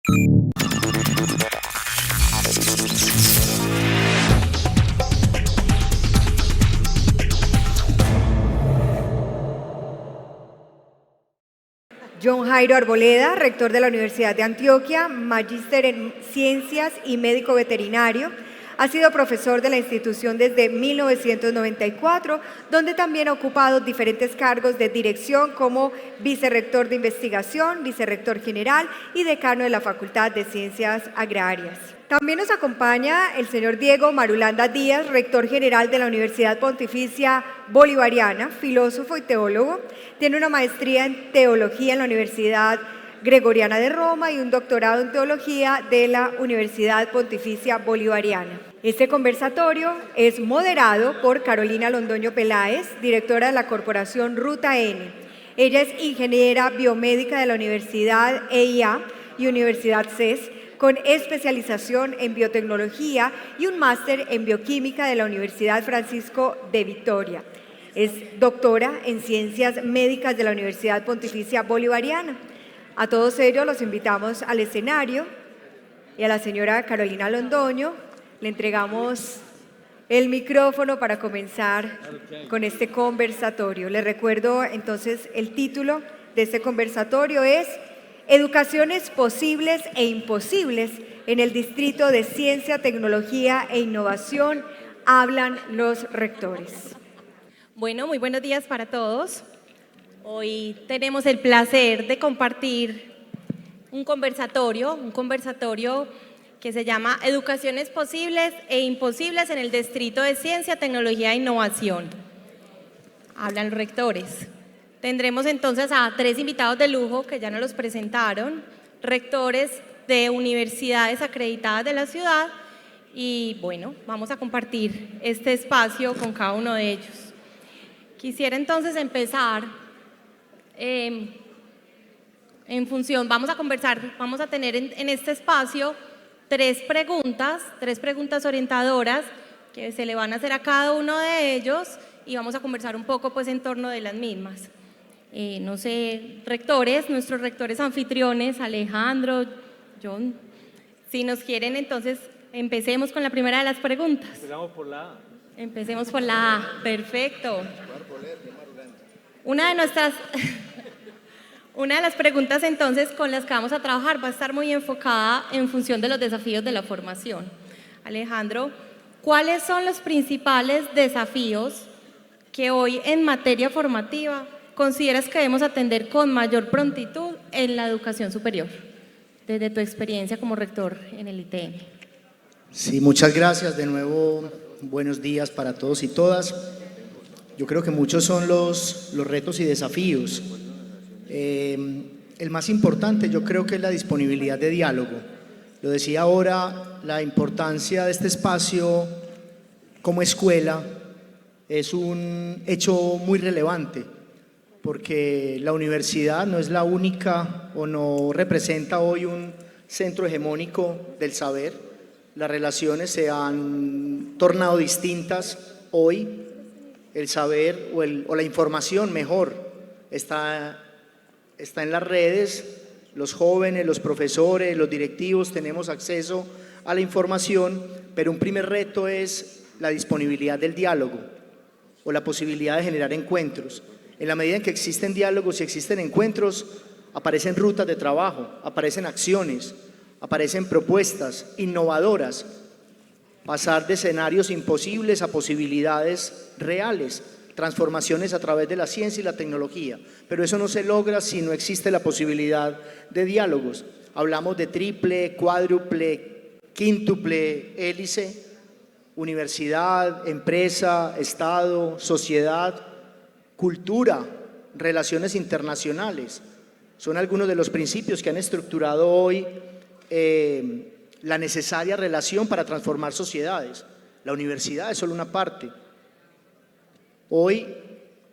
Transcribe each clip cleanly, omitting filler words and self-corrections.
John Jairo Arboleda, rector de la Universidad de Antioquia, magíster en Ciencias y médico veterinario. Ha sido profesor de la institución desde 1994, donde también ha ocupado diferentes cargos de dirección como vicerrector de investigación, vicerrector general y decano de la Facultad de Ciencias Agrarias. También nos acompaña el señor Diego Marulanda Díaz, rector general de la Universidad Pontificia Bolivariana, filósofo y teólogo. Tiene una maestría en teología en la Universidad Gregoriana de Roma y un doctorado en teología de la Universidad Pontificia Bolivariana. Este conversatorio es moderado por Carolina Londoño Peláez, directora de la Corporación Ruta N. Ella es ingeniera biomédica de la Universidad EIA y Universidad CES, con especialización en biotecnología y un máster en bioquímica de la Universidad Francisco de Vitoria. Es doctora en ciencias médicas de la Universidad Pontificia Bolivariana. A todos ellos los invitamos al escenario y a la señora Carolina Londoño le entregamos el micrófono para comenzar con este conversatorio. Les recuerdo entonces el título de este conversatorio es Educaciones posibles e imposibles en el Distrito de Ciencia, Tecnología e Innovación. Hablan los rectores. Bueno, muy buenos días para todos. Hoy tenemos el placer de compartir un conversatorio que se llama Educaciones posibles e imposibles en el Distrito de Ciencia, Tecnología e Innovación. Hablan los rectores. Tendremos entonces a 3 invitados de lujo que ya nos los presentaron, rectores de universidades acreditadas de la ciudad y bueno, vamos a compartir este espacio con cada uno de ellos. Quisiera entonces empezar vamos a tener en este espacio tres preguntas orientadoras que se le van a hacer a cada uno de ellos y vamos a conversar un poco pues en torno de las mismas. No sé, nuestros rectores anfitriones, Alejandro, John, si nos quieren entonces empecemos con la primera de las preguntas. Empecemos por la A, perfecto. Una de las preguntas entonces con las que vamos a trabajar va a estar muy enfocada en función de los desafíos de la formación. Alejandro, ¿cuáles son los principales desafíos que hoy en materia formativa consideras que debemos atender con mayor prontitud en la educación superior, desde tu experiencia como rector en el ITM? Sí, muchas gracias. De nuevo, buenos días para todos y todas. Yo creo que muchos son los retos y desafíos. El más importante yo creo que es la disponibilidad de diálogo. Lo decía ahora, la importancia de este espacio como escuela es un hecho muy relevante, porque la universidad no es la única o no representa hoy un centro hegemónico del saber. Las relaciones se han tornado distintas hoy. El saber o la información mejor está en las redes. Los jóvenes, los profesores, los directivos tenemos acceso a la información, pero un primer reto es la disponibilidad del diálogo o la posibilidad de generar encuentros. En la medida en que existen diálogos y existen encuentros, aparecen rutas de trabajo, aparecen acciones, aparecen propuestas innovadoras, pasar de escenarios imposibles a posibilidades reales, transformaciones a través de la ciencia y la tecnología. Pero eso no se logra si no existe la posibilidad de diálogos. Hablamos de triple, cuádruple, quíntuple hélice: universidad, empresa, Estado, sociedad, cultura, relaciones internacionales. Son algunos de los principios que han estructurado hoy la necesaria relación para transformar sociedades. La universidad es solo una parte. Hoy,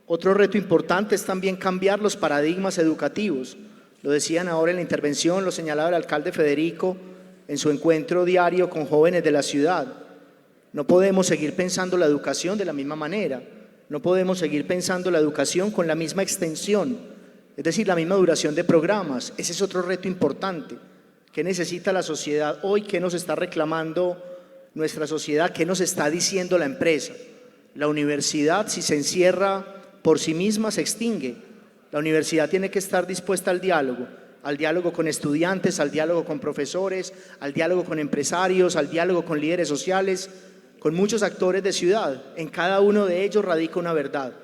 otro reto importante es también cambiar los paradigmas educativos. Lo decían ahora en la intervención, lo señalaba el alcalde Federico en su encuentro diario con jóvenes de la ciudad. No podemos seguir pensando la educación de la misma manera. No podemos seguir pensando la educación con la misma extensión, es decir, la misma duración de programas. Ese es otro reto importante, ¿Qué necesita la sociedad hoy? ¿Qué nos está reclamando nuestra sociedad? ¿Qué nos está diciendo la empresa? La universidad, si se encierra por sí misma, se extingue. La universidad tiene que estar dispuesta al diálogo con estudiantes, al diálogo con profesores, al diálogo con empresarios, al diálogo con líderes sociales, con muchos actores de ciudad. En cada uno de ellos radica una verdad.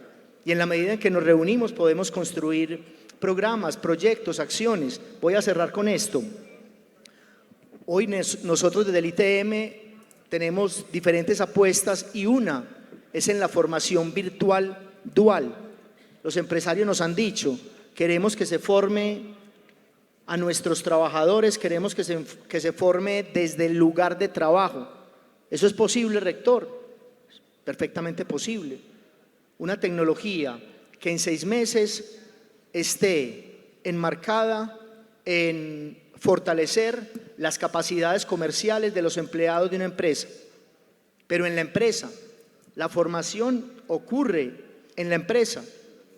Y en la medida en que nos reunimos podemos construir programas, proyectos, acciones. Voy a cerrar con esto. Hoy nosotros desde el ITM tenemos diferentes apuestas y una es en la formación virtual dual. Los empresarios nos han dicho, queremos que se forme a nuestros trabajadores, queremos que se forme desde el lugar de trabajo. ¿Eso es posible, rector? Perfectamente posible. Una tecnología que en 6 meses esté enmarcada en fortalecer las capacidades comerciales de los empleados de una empresa. Pero en la empresa, la formación ocurre en la empresa,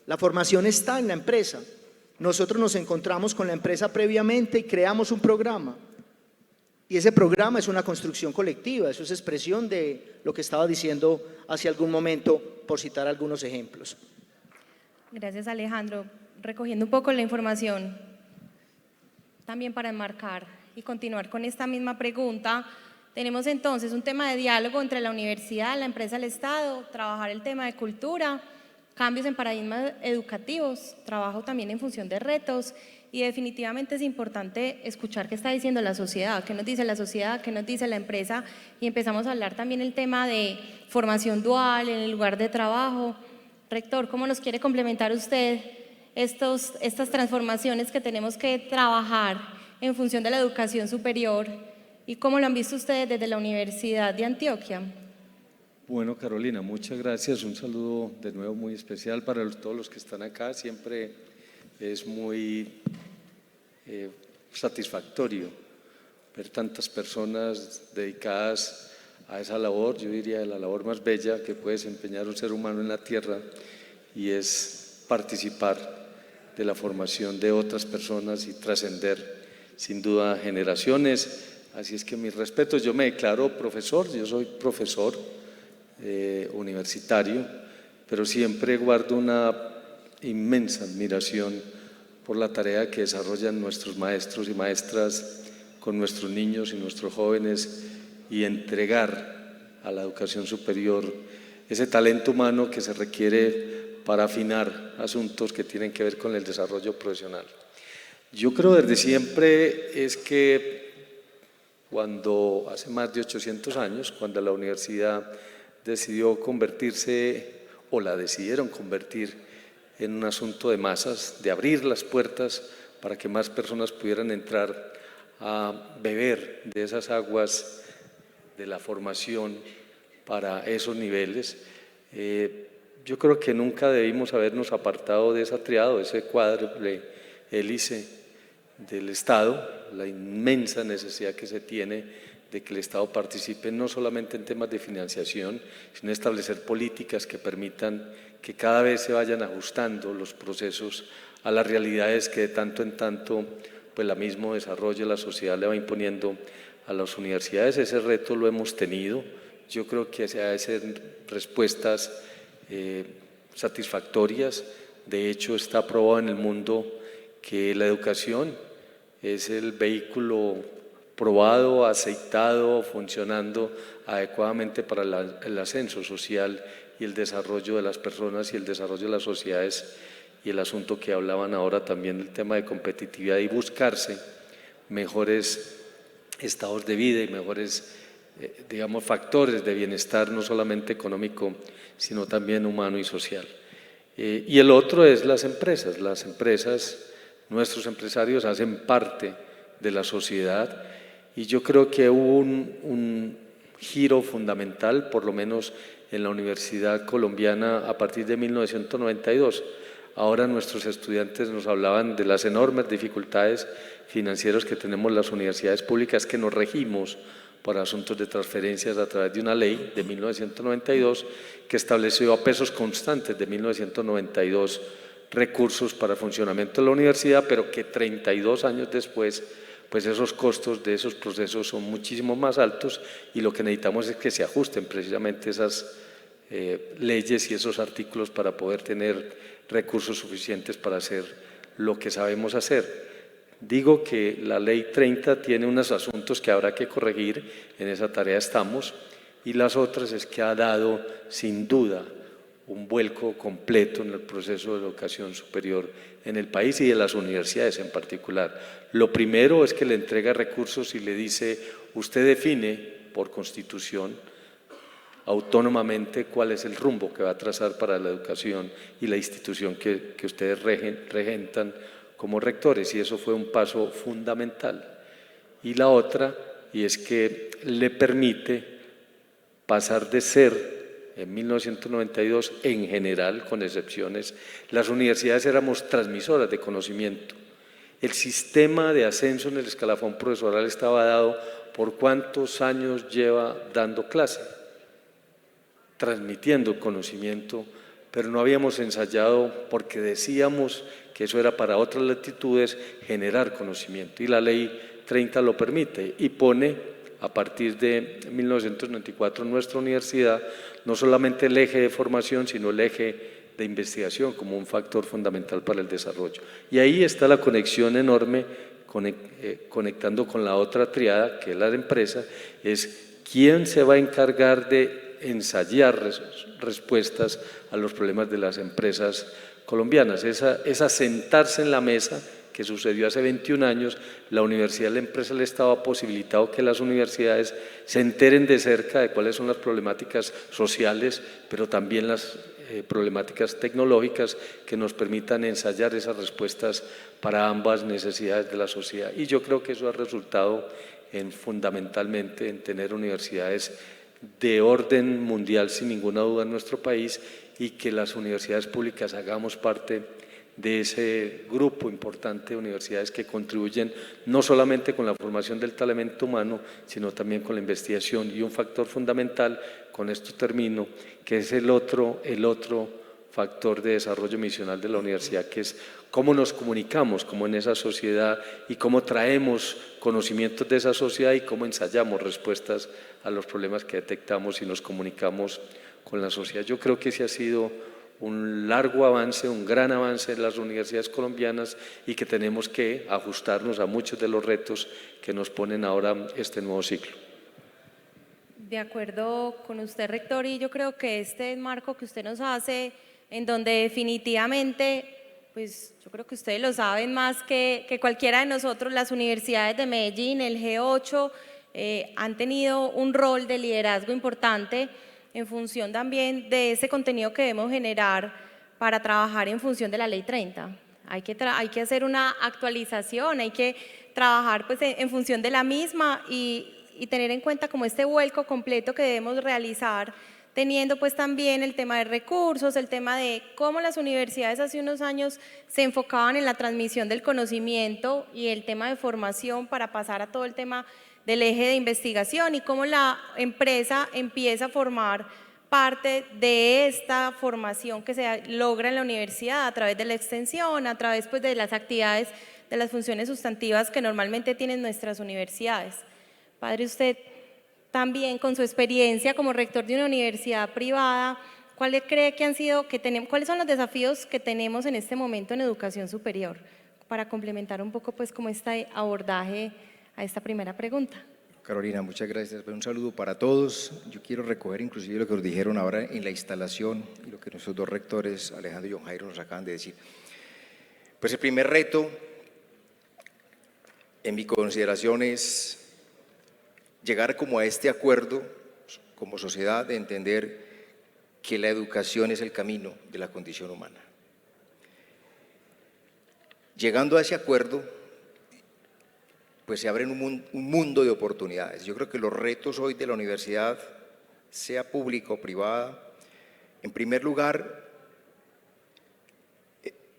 la formación está en la empresa. Nosotros nos encontramos con la empresa previamente y creamos un programa. Y ese programa es una construcción colectiva, eso es expresión de lo que estaba diciendo hace algún momento, por citar algunos ejemplos. Gracias, Alejandro. Recogiendo un poco la información, también para enmarcar y continuar con esta misma pregunta, tenemos entonces un tema de diálogo entre la universidad, la empresa, el Estado, trabajar el tema de cultura, cambios en paradigmas educativos, trabajo también en función de retos y definitivamente es importante escuchar qué está diciendo la sociedad, qué nos dice la sociedad, qué nos dice la empresa y empezamos a hablar también el tema de formación dual en el lugar de trabajo. Rector, ¿cómo nos quiere complementar usted estas transformaciones que tenemos que trabajar en función de la educación superior y cómo lo han visto ustedes desde la Universidad de Antioquia? Bueno, Carolina, muchas gracias. Un saludo de nuevo muy especial para todos los que están acá. Siempre es muy satisfactorio ver tantas personas dedicadas a esa labor, yo diría la labor más bella que puede desempeñar un ser humano en la tierra, y es participar de la formación de otras personas y trascender sin duda generaciones. Así es que mis respetos, yo me declaro profesor, yo soy profesor universitario, pero siempre guardo una inmensa admiración por la tarea que desarrollan nuestros maestros y maestras con nuestros niños y nuestros jóvenes y entregar a la educación superior ese talento humano que se requiere para afinar asuntos que tienen que ver con el desarrollo profesional. Yo creo desde siempre es que cuando hace más de 800 años, cuando la universidad decidió convertirse, o la decidieron convertir en un asunto de masas, de abrir las puertas para que más personas pudieran entrar a beber de esas aguas de la formación para esos niveles. Yo creo que nunca debimos habernos apartado de esa triada, de ese cuádruple hélice del Estado, la inmensa necesidad que se tiene de que el Estado participe no solamente en temas de financiación, sino establecer políticas que permitan que cada vez se vayan ajustando los procesos a las realidades que de tanto en tanto pues el mismo desarrollo de la sociedad le va imponiendo a las universidades. Ese reto lo hemos tenido. Yo creo que se hacen respuestas satisfactorias. De hecho, está aprobado en el mundo que la educación es el vehículo probado, aceitado, funcionando adecuadamente para el ascenso social y el desarrollo de las personas y el desarrollo de las sociedades, y el asunto que hablaban ahora también del tema de competitividad y buscarse mejores estados de vida y mejores digamos factores de bienestar no solamente económico sino también humano y social. Y el otro es las empresas. Las empresas, nuestros empresarios hacen parte de la sociedad y yo creo que hubo un giro fundamental, por lo menos en la Universidad Colombiana a partir de 1992. Ahora nuestros estudiantes nos hablaban de las enormes dificultades financieras que tenemos las universidades públicas, que nos regimos por asuntos de transferencias a través de una ley de 1992 que estableció a pesos constantes de 1992 recursos para el funcionamiento de la universidad, pero que 32 años después pues esos costos de esos procesos son muchísimo más altos y lo que necesitamos es que se ajusten precisamente esas leyes y esos artículos para poder tener recursos suficientes para hacer lo que sabemos hacer. Digo que la Ley 30 tiene unos asuntos que habrá que corregir, en esa tarea estamos, y las otras es que ha dado sin duda un vuelco completo en el proceso de educación superior en el país y de las universidades en particular. Lo primero es que le entrega recursos y le dice, usted define por constitución autónomamente cuál es el rumbo que va a trazar para la educación y la institución que ustedes regentan como rectores, y eso fue un paso fundamental. Y la otra, y es que le permite pasar de ser, en 1992, en general, con excepciones, las universidades éramos transmisoras de conocimiento. El sistema de ascenso en el escalafón profesoral estaba dado por cuántos años lleva dando clase, transmitiendo conocimiento, pero no habíamos ensayado, porque decíamos que eso era para otras latitudes, generar conocimiento. Y la Ley 30 lo permite y pone, a partir de 1994, nuestra universidad, no solamente el eje de formación, sino el eje de investigación como un factor fundamental para el desarrollo. Y ahí está la conexión enorme, conectando con la otra triada, que es la de empresa, es quién se va a encargar de ensayar respuestas a los problemas de las empresas colombianas. Esa sentarse en la mesa que sucedió hace 21 años, la universidad y la empresa le estaba posibilitado que las universidades se enteren de cerca de cuáles son las problemáticas sociales, pero también las problemáticas tecnológicas que nos permitan ensayar esas respuestas para ambas necesidades de la sociedad. Y yo creo que eso ha resultado fundamentalmente en tener universidades de orden mundial sin ninguna duda en nuestro país, y que las universidades públicas hagamos parte de ese grupo importante de universidades que contribuyen no solamente con la formación del talento humano, sino también con la investigación. Y un factor fundamental, con esto termino, que es el otro factor de desarrollo misional de la universidad, que es cómo nos comunicamos como en esa sociedad y cómo traemos conocimientos de esa sociedad y cómo ensayamos respuestas a los problemas que detectamos y nos comunicamos con la sociedad. Yo creo que ese ha sido un largo avance, un gran avance en las universidades colombianas, y que tenemos que ajustarnos a muchos de los retos que nos ponen ahora este nuevo ciclo. De acuerdo con usted, rector, y yo creo que este marco que usted nos hace, en donde definitivamente, pues yo creo que ustedes lo saben más que cualquiera de nosotros, las universidades de Medellín, el G8, han tenido un rol de liderazgo importante en función también de ese contenido que debemos generar para trabajar en función de la Ley 30. Hay que hacer una actualización, hay que trabajar pues en función de la misma y tener en cuenta como este vuelco completo que debemos realizar, teniendo pues también el tema de recursos, el tema de cómo las universidades hace unos años se enfocaban en la transmisión del conocimiento y el tema de formación para pasar a todo el tema del eje de investigación, y cómo la empresa empieza a formar parte de esta formación que se logra en la universidad a través de la extensión, a través pues de las actividades, de las funciones sustantivas que normalmente tienen nuestras universidades. Padre, usted también con su experiencia como rector de una universidad privada, ¿cuáles cree que han sido, cuáles son los desafíos que tenemos en este momento en educación superior? Para complementar un poco pues como este abordaje a esta primera pregunta. Carolina, muchas gracias. Un saludo para todos. Yo quiero recoger inclusive lo que nos dijeron ahora en la instalación y lo que nuestros dos rectores, Alejandro y John Jairo, nos acaban de decir. Pues el primer reto, en mi consideración, es llegar como a este acuerdo como sociedad de entender que la educación es el camino de la condición humana. Llegando a ese acuerdo, pues se abren un mundo de oportunidades. Yo creo que los retos hoy de la universidad, sea pública o privada, en primer lugar,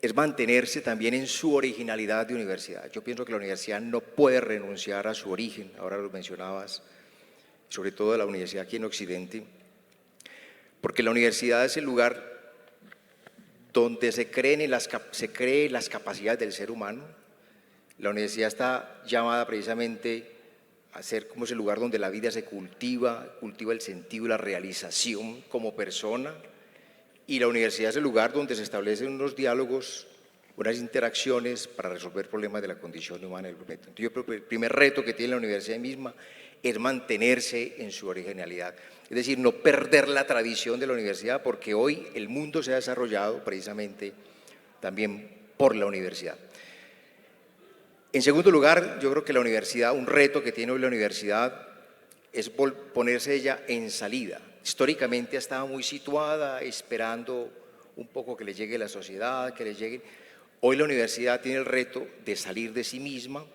es mantenerse también en su originalidad de universidad. Yo pienso que la universidad no puede renunciar a su origen, ahora lo mencionabas, sobre todo la universidad aquí en Occidente, porque la universidad es el lugar donde se creen las capacidades del ser humano, La universidad está llamada precisamente a ser como ese lugar donde la vida se cultiva el sentido y la realización como persona, y la universidad es el lugar donde se establecen unos diálogos, unas interacciones para resolver problemas de la condición humana del planeta. Entonces, yo creo que el primer reto que tiene la universidad misma es mantenerse en su originalidad, es decir, no perder la tradición de la universidad, porque hoy el mundo se ha desarrollado precisamente también por la universidad. En segundo lugar, yo creo que la universidad, un reto que tiene hoy la universidad es ponerse ella en salida. Históricamente ha estado muy situada, esperando un poco que le llegue la sociedad, que le llegue. Hoy la universidad tiene el reto de salir de sí misma,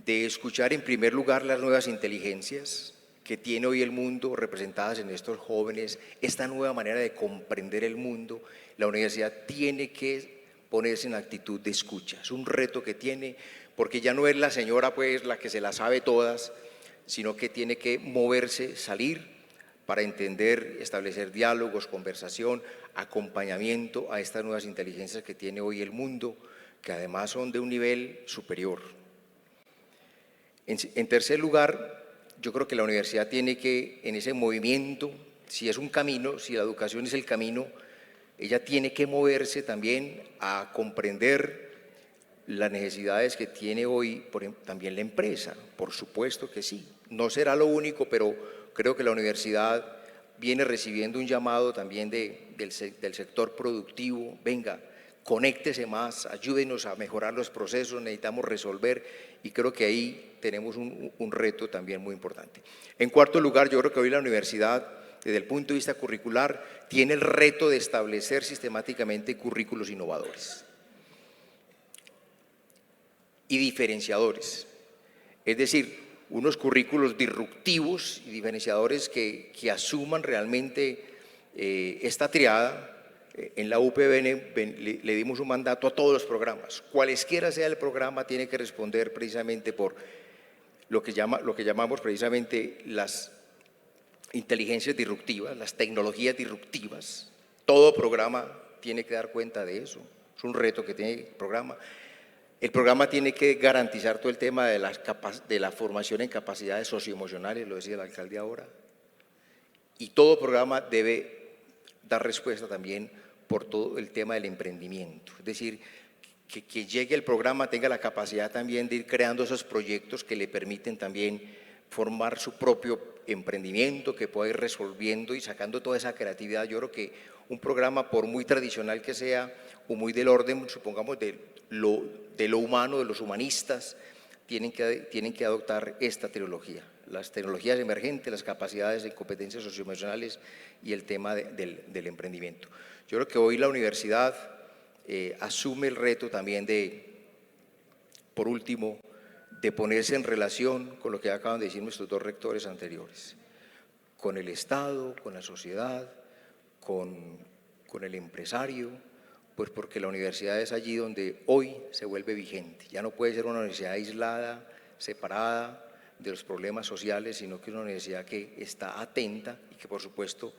de escuchar en primer lugar las nuevas inteligencias que tiene hoy el mundo representadas en estos jóvenes, esta nueva manera de comprender el mundo. La universidad tiene que ponerse en actitud de escucha. Es un reto que tiene, porque ya no es la señora pues la que se las sabe todas, sino que tiene que moverse, salir para entender, establecer diálogos, conversación, acompañamiento a estas nuevas inteligencias que tiene hoy el mundo, que además son de un nivel superior. En tercer lugar, yo creo que la universidad tiene que, en ese movimiento, si es un camino, si la educación es el camino, ella tiene que moverse también a comprender las necesidades que tiene hoy también la empresa, por supuesto que sí. No será lo único, pero creo que la universidad viene recibiendo un llamado también del sector productivo. Venga, conéctese más, ayúdenos a mejorar los procesos, necesitamos resolver, y creo que ahí tenemos un reto también muy importante. En cuarto lugar, yo creo que hoy la universidad, desde el punto de vista curricular, tiene el reto de establecer sistemáticamente currículos innovadores y diferenciadores, es decir, unos currículos disruptivos y diferenciadores que asuman realmente esta triada. En la UPB le dimos un mandato a todos los programas, cualesquiera sea el programa, tiene que responder precisamente por lo que llamamos precisamente las inteligencias disruptivas, las tecnologías disruptivas. Todo programa tiene que dar cuenta de eso, es un reto que tiene el programa. El programa tiene que garantizar todo el tema de la formación en capacidades socioemocionales, lo decía el alcalde ahora, y todo programa debe dar respuesta también por todo el tema del emprendimiento, es decir, que llegue el programa tenga la capacidad también de ir creando esos proyectos que le permiten también formar su propio emprendimiento, que pueda ir resolviendo y sacando toda esa creatividad. Yo creo que un programa, por muy tradicional que sea, o muy del orden, supongamos, de lo humano, de los humanistas, tienen que adoptar esta tecnología, las tecnologías emergentes, las capacidades de competencias socioemocionales y el tema del emprendimiento. Yo creo que hoy la universidad asume el reto también por último, de ponerse en relación con lo que acaban de decir nuestros dos rectores anteriores, con el Estado, con la sociedad, con el empresario, pues porque la universidad es allí donde hoy se vuelve vigente. Ya no puede ser una universidad aislada, separada de los problemas sociales, sino que es una universidad que está atenta y que por supuesto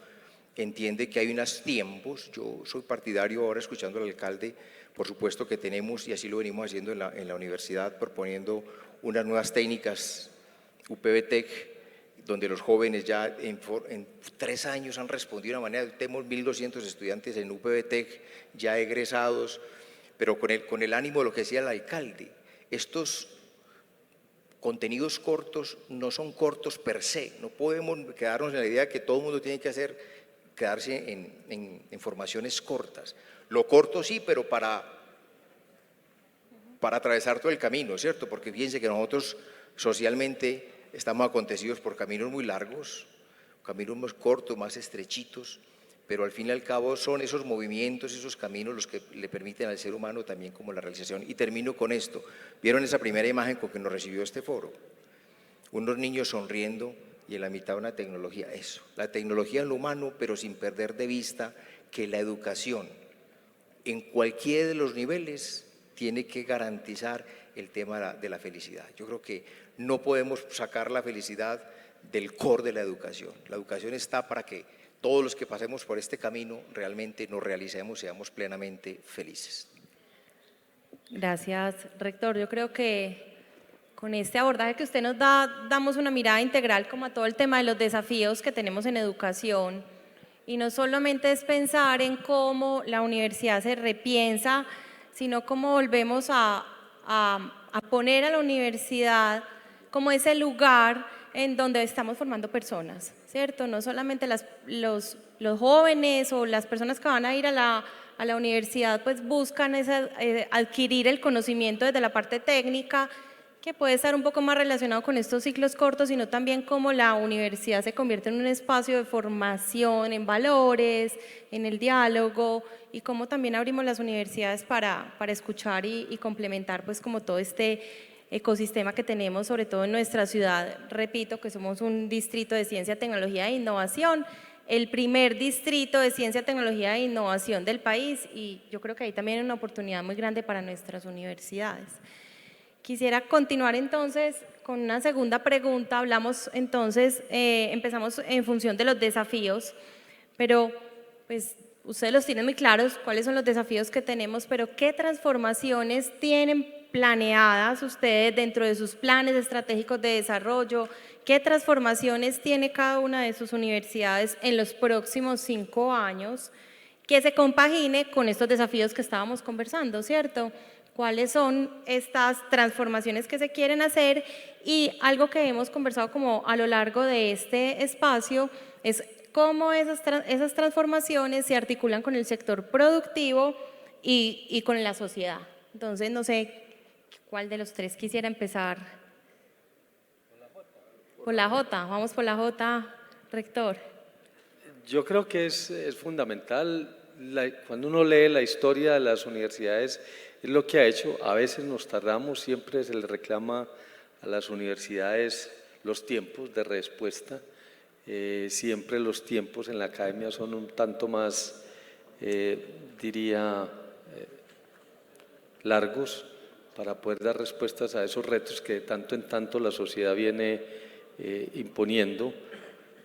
entiende que hay unos tiempos. Yo soy partidario ahora, escuchando al alcalde, por supuesto que tenemos, y así lo venimos haciendo en la universidad, proponiendo unas nuevas técnicas UPB-Tech, donde los jóvenes ya en 3 años han respondido de una manera. Tenemos 1.200 estudiantes en UPB-Tech ya egresados, pero con el ánimo de lo que decía el alcalde. Estos contenidos cortos no son cortos per se, no podemos quedarnos en la idea de que todo el mundo tiene que quedarse en formaciones cortas. Lo corto sí, pero para atravesar todo el camino, ¿cierto? Porque fíjense que nosotros socialmente estamos acontecidos por caminos muy largos, caminos más cortos, más estrechitos, pero al fin y al cabo son esos movimientos, esos caminos los que le permiten al ser humano también como la realización. Y termino con esto. ¿Vieron esa primera imagen con que nos recibió este foro? Unos niños sonriendo y en la mitad una tecnología. Eso, la tecnología en lo humano, pero sin perder de vista que la educación en cualquiera de los niveles tiene que garantizar el tema de la felicidad. Yo creo que no podemos sacar la felicidad del core de la educación. La educación está para que todos los que pasemos por este camino realmente nos realicemos, seamos plenamente felices. Gracias, rector. Yo creo que con este abordaje que usted nos da, damos una mirada integral como a todo el tema de los desafíos que tenemos en educación. Y no solamente es pensar en cómo la universidad se repiensa, sino cómo volvemos a poner a la universidad como ese lugar en donde estamos formando personas, ¿cierto? No solamente los jóvenes o las personas que van a ir a la universidad pues buscan adquirir el conocimiento desde la parte técnica, que puede estar un poco más relacionado con estos ciclos cortos, sino también cómo la universidad se convierte en un espacio de formación en valores, en el diálogo, y cómo también abrimos las universidades para escuchar y complementar pues como todo este ecosistema que tenemos, sobre todo en nuestra ciudad. Repito que somos un distrito de ciencia, tecnología e innovación, el primer distrito de ciencia, tecnología e innovación del país, y yo creo que ahí también hay una oportunidad muy grande para nuestras universidades. Quisiera continuar entonces con una segunda pregunta. Hablamos entonces, empezamos en función de los desafíos, pero pues ustedes los tienen muy claros, cuáles son los desafíos que tenemos, pero ¿qué transformaciones tienen planeadas ustedes dentro de sus planes estratégicos de desarrollo? ¿Qué transformaciones tiene cada una de sus universidades en los próximos 5 años que se compagine con estos desafíos que estábamos conversando, ¿cierto? ¿Cuáles son estas transformaciones que se quieren hacer? Y algo que hemos conversado como a lo largo de este espacio es cómo esas transformaciones se articulan con el sector productivo y con la sociedad. Entonces, no sé cuál de los tres quisiera empezar. Por la J, vamos por la J, rector. Yo creo que es fundamental, cuando uno lee la historia de las universidades, es lo que ha hecho. A veces nos tardamos, siempre se le reclama a las universidades los tiempos de respuesta. Siempre los tiempos en la academia son un tanto más, largos para poder dar respuestas a esos retos que de tanto en tanto la sociedad viene imponiendo.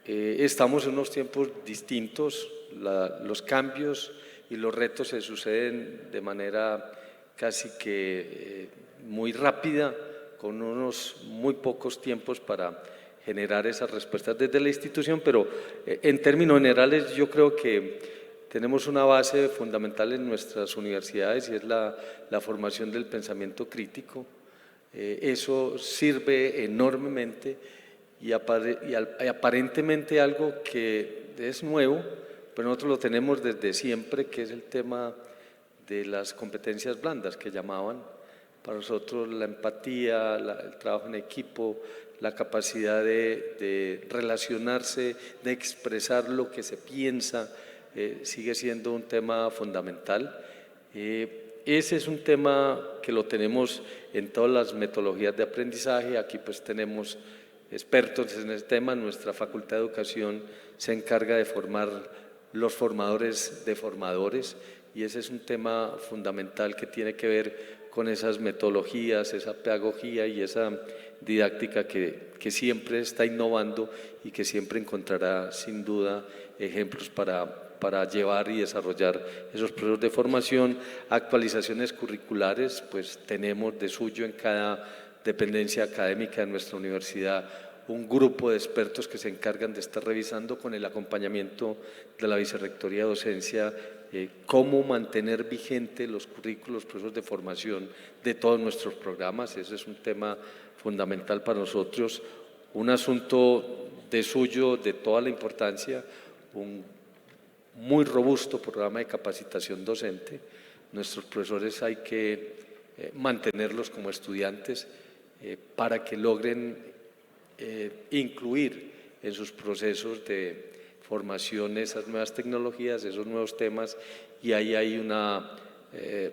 Estamos en unos tiempos distintos, los cambios y los retos se suceden de manera casi que muy rápida, con unos muy pocos tiempos para generar esas respuestas desde la institución, pero en términos generales yo creo que tenemos una base fundamental en nuestras universidades y es la formación del pensamiento crítico. Eso sirve enormemente y aparentemente algo que es nuevo, pero nosotros lo tenemos desde siempre, que es el tema de las competencias blandas que llamaban. Para nosotros la empatía, el trabajo en equipo, la capacidad de relacionarse, de expresar lo que se piensa, sigue siendo un tema fundamental. Ese es un tema que lo tenemos en todas las metodologías de aprendizaje. Aquí pues tenemos expertos en ese tema. Nuestra Facultad de Educación se encarga de formar los formadores de formadores, y ese es un tema fundamental que tiene que ver con esas metodologías, esa pedagogía y esa didáctica que siempre está innovando y que siempre encontrará sin duda ejemplos para llevar y desarrollar esos procesos de formación. Actualizaciones curriculares, pues tenemos de suyo en cada dependencia académica de nuestra universidad un grupo de expertos que se encargan de estar revisando con el acompañamiento de la Vicerrectoría de Docencia cómo mantener vigente los currículos, procesos de formación de todos nuestros programas. Ese es un tema fundamental para nosotros, un asunto de suyo, de toda la importancia, un muy robusto programa de capacitación docente. Nuestros profesores hay que mantenerlos como estudiantes para que logren incluir en sus procesos de formación esas nuevas tecnologías, esos nuevos temas, y ahí hay una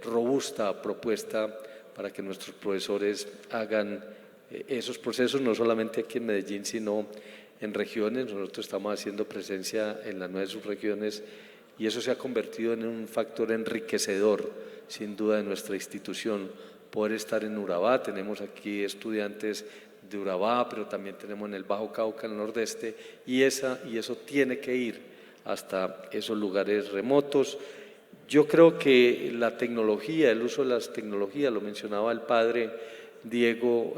robusta propuesta para que nuestros profesores hagan esos procesos, no solamente aquí en Medellín, sino en regiones. Nosotros estamos haciendo presencia en las 9 subregiones y eso se ha convertido en un factor enriquecedor, sin duda, de nuestra institución. Poder estar en Urabá, tenemos aquí estudiantes de Urabá, pero también tenemos en el Bajo Cauca, en el Nordeste, y eso tiene que ir hasta esos lugares remotos. Yo creo que la tecnología, el uso de las tecnologías, lo mencionaba el padre Diego,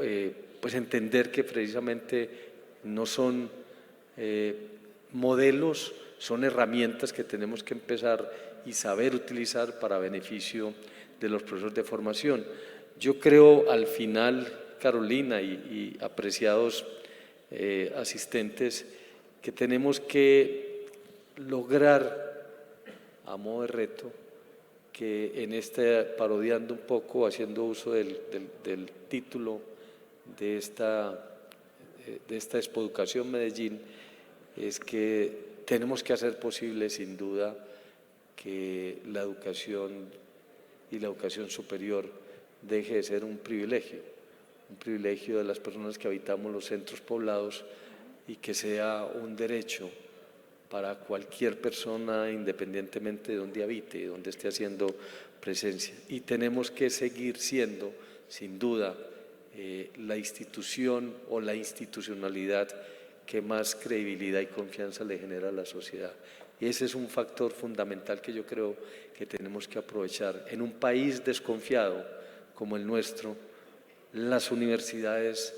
pues entender que precisamente no son modelos, son herramientas que tenemos que empezar y saber utilizar para beneficio de los procesos de formación. Yo creo al final, Carolina y apreciados asistentes, que tenemos que lograr a modo de reto que en parodiando un poco, haciendo uso del título de esta Expoeducación Medellín, es que tenemos que hacer posible sin duda que la educación y la educación superior deje de ser un privilegio de las personas que habitamos los centros poblados y que sea un derecho para cualquier persona, independientemente de dónde habite y dónde esté haciendo presencia. Y tenemos que seguir siendo, sin duda, la institución o la institucionalidad que más credibilidad y confianza le genera a la sociedad. Y ese es un factor fundamental que yo creo que tenemos que aprovechar. En un país desconfiado como el nuestro, las universidades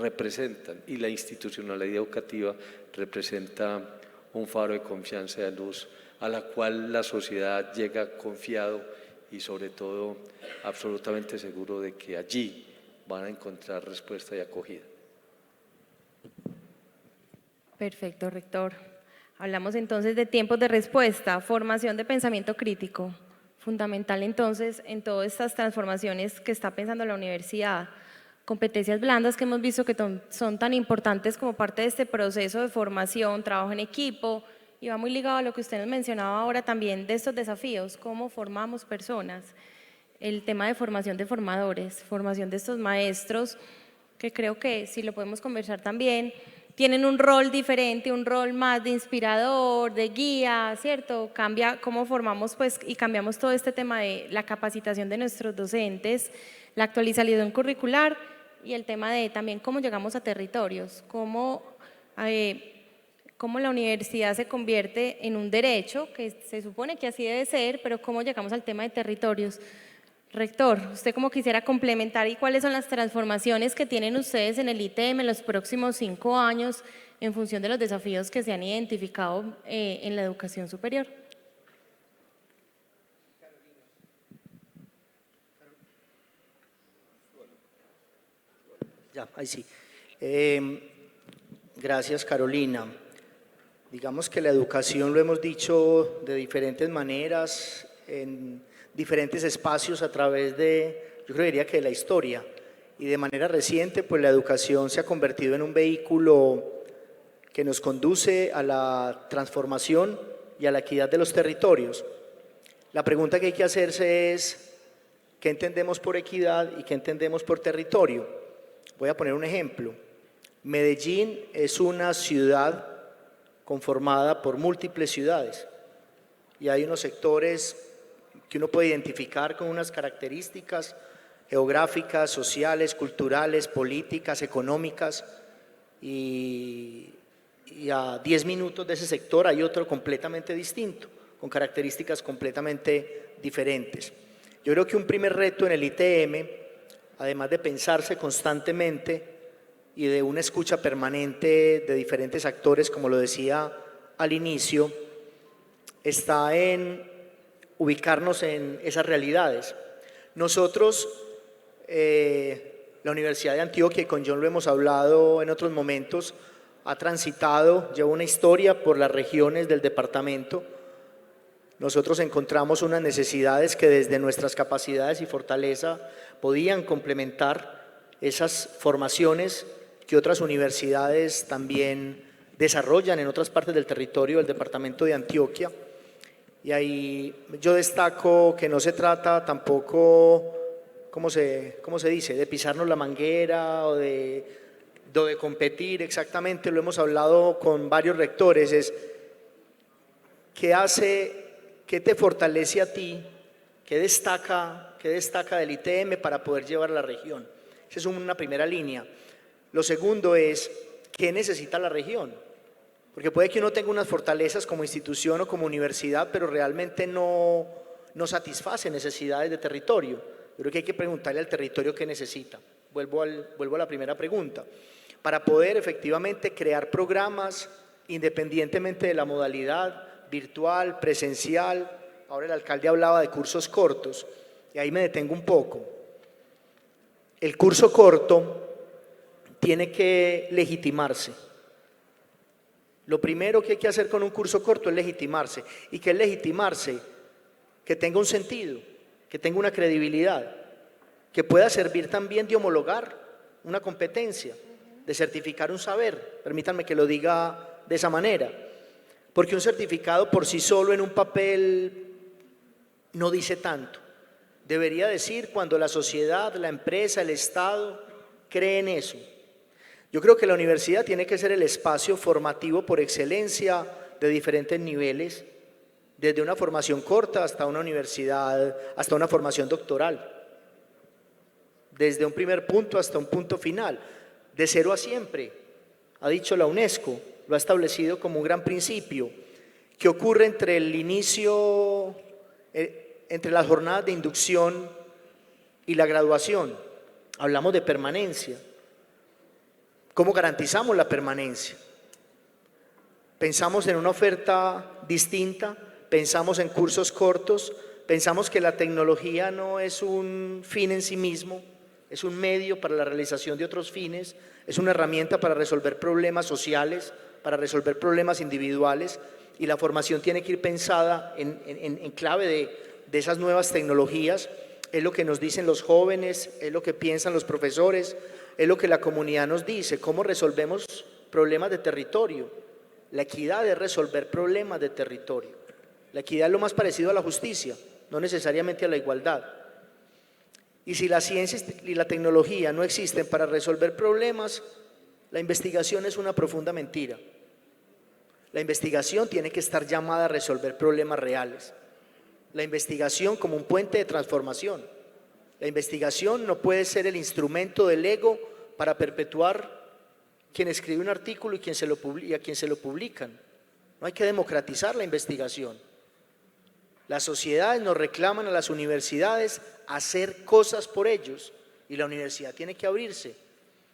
representan y la institucionalidad educativa representa un faro de confianza y de luz a la cual la sociedad llega confiado y sobre todo absolutamente seguro de que allí van a encontrar respuesta y acogida. Perfecto, rector. Hablamos entonces de tiempos de respuesta, formación de pensamiento crítico, fundamental entonces en todas estas transformaciones que está pensando la universidad. Competencias blandas que hemos visto que son tan importantes como parte de este proceso de formación, trabajo en equipo, y va muy ligado a lo que usted nos mencionaba ahora también de estos desafíos, cómo formamos personas, el tema de formación de formadores, formación de estos maestros, que creo que si lo podemos conversar también, tienen un rol diferente, un rol más de inspirador, de guía, ¿cierto? Cambia cómo formamos pues, y cambiamos todo este tema de la capacitación de nuestros docentes, la actualización curricular y el tema de también cómo llegamos a territorios, cómo la universidad se convierte en un derecho, que se supone que así debe ser, pero cómo llegamos al tema de territorios. Rector, usted cómo quisiera complementar y cuáles son las transformaciones que tienen ustedes en el ITM en los próximos 5 años en función de los desafíos que se han identificado en la educación superior. Ya, ahí sí. Gracias, Carolina. Digamos que la educación, lo hemos dicho de diferentes maneras, en diferentes espacios a través de, yo diría que de la historia. Y de manera reciente, pues la educación se ha convertido en un vehículo que nos conduce a la transformación y a la equidad de los territorios. La pregunta que hay que hacerse es, ¿qué entendemos por equidad y qué entendemos por territorio? Voy a poner un ejemplo. Medellín es una ciudad conformada por múltiples ciudades y hay unos sectores que uno puede identificar con unas características geográficas, sociales, culturales, políticas, económicas y a 10 minutos de ese sector hay otro completamente distinto, con características completamente diferentes. Yo creo que un primer reto en el ITM, además de pensarse constantemente y de una escucha permanente de diferentes actores, como lo decía al inicio, está en ubicarnos en esas realidades. Nosotros, la Universidad de Antioquia, y con John lo hemos hablado en otros momentos, ha transitado, lleva una historia por las regiones del departamento. Nosotros encontramos unas necesidades que desde nuestras capacidades y fortaleza podían complementar esas formaciones que otras universidades también desarrollan en otras partes del territorio del departamento de Antioquia. Y ahí yo destaco que no se trata tampoco, ¿cómo se dice?, de pisarnos la manguera o de competir exactamente, lo hemos hablado con varios rectores, es ¿qué te fortalece a ti? ¿Qué destaca del ITM para poder llevar a la región? Esa es una primera línea. Lo segundo es, ¿qué necesita la región? Porque puede que uno tenga unas fortalezas como institución o como universidad, pero realmente no no satisface necesidades de territorio. Yo creo que hay que preguntarle al territorio qué necesita. Vuelvo a la primera pregunta. Para poder efectivamente crear programas independientemente de la modalidad, virtual, presencial. Ahora el alcalde hablaba de cursos cortos y ahí me detengo un poco. El curso corto tiene que legitimarse. Lo primero que hay que hacer con un curso corto es legitimarse. ¿Y qué es legitimarse? Que tenga un sentido, que tenga una credibilidad, que pueda servir también de homologar una competencia, de certificar un saber. Permítanme que lo diga de esa manera. Porque un certificado por sí solo en un papel no dice tanto. Debería decir cuando la sociedad, la empresa, el Estado creen eso. Yo creo que la universidad tiene que ser el espacio formativo por excelencia de diferentes niveles, desde una formación corta hasta una universidad, hasta una formación doctoral, desde un primer punto hasta un punto final, de cero a siempre, ha dicho la UNESCO, lo ha establecido como un gran principio, que ocurre entre el inicio, entre las jornadas de inducción y la graduación. Hablamos de permanencia. ¿Cómo garantizamos la permanencia? Pensamos en una oferta distinta, pensamos en cursos cortos, pensamos que la tecnología no es un fin en sí mismo, es un medio para la realización de otros fines, es una herramienta para resolver problemas sociales, para resolver problemas individuales, y la formación tiene que ir pensada en clave de esas nuevas tecnologías. Es lo que nos dicen los jóvenes, es lo que piensan los profesores, es lo que la comunidad nos dice. ¿Cómo resolvemos problemas de territorio? La equidad es resolver problemas de territorio. La equidad es lo más parecido a la justicia, no necesariamente a la igualdad. Y si la ciencia y la tecnología no existen para resolver problemas, la investigación es una profunda mentira. La investigación tiene que estar llamada a resolver problemas reales. La investigación como un puente de transformación. La investigación no puede ser el instrumento del ego para perpetuar quien escribe un artículo y a quien se lo publican. No hay que democratizar la investigación. Las sociedades nos reclaman a las universidades hacer cosas por ellos y la universidad tiene que abrirse.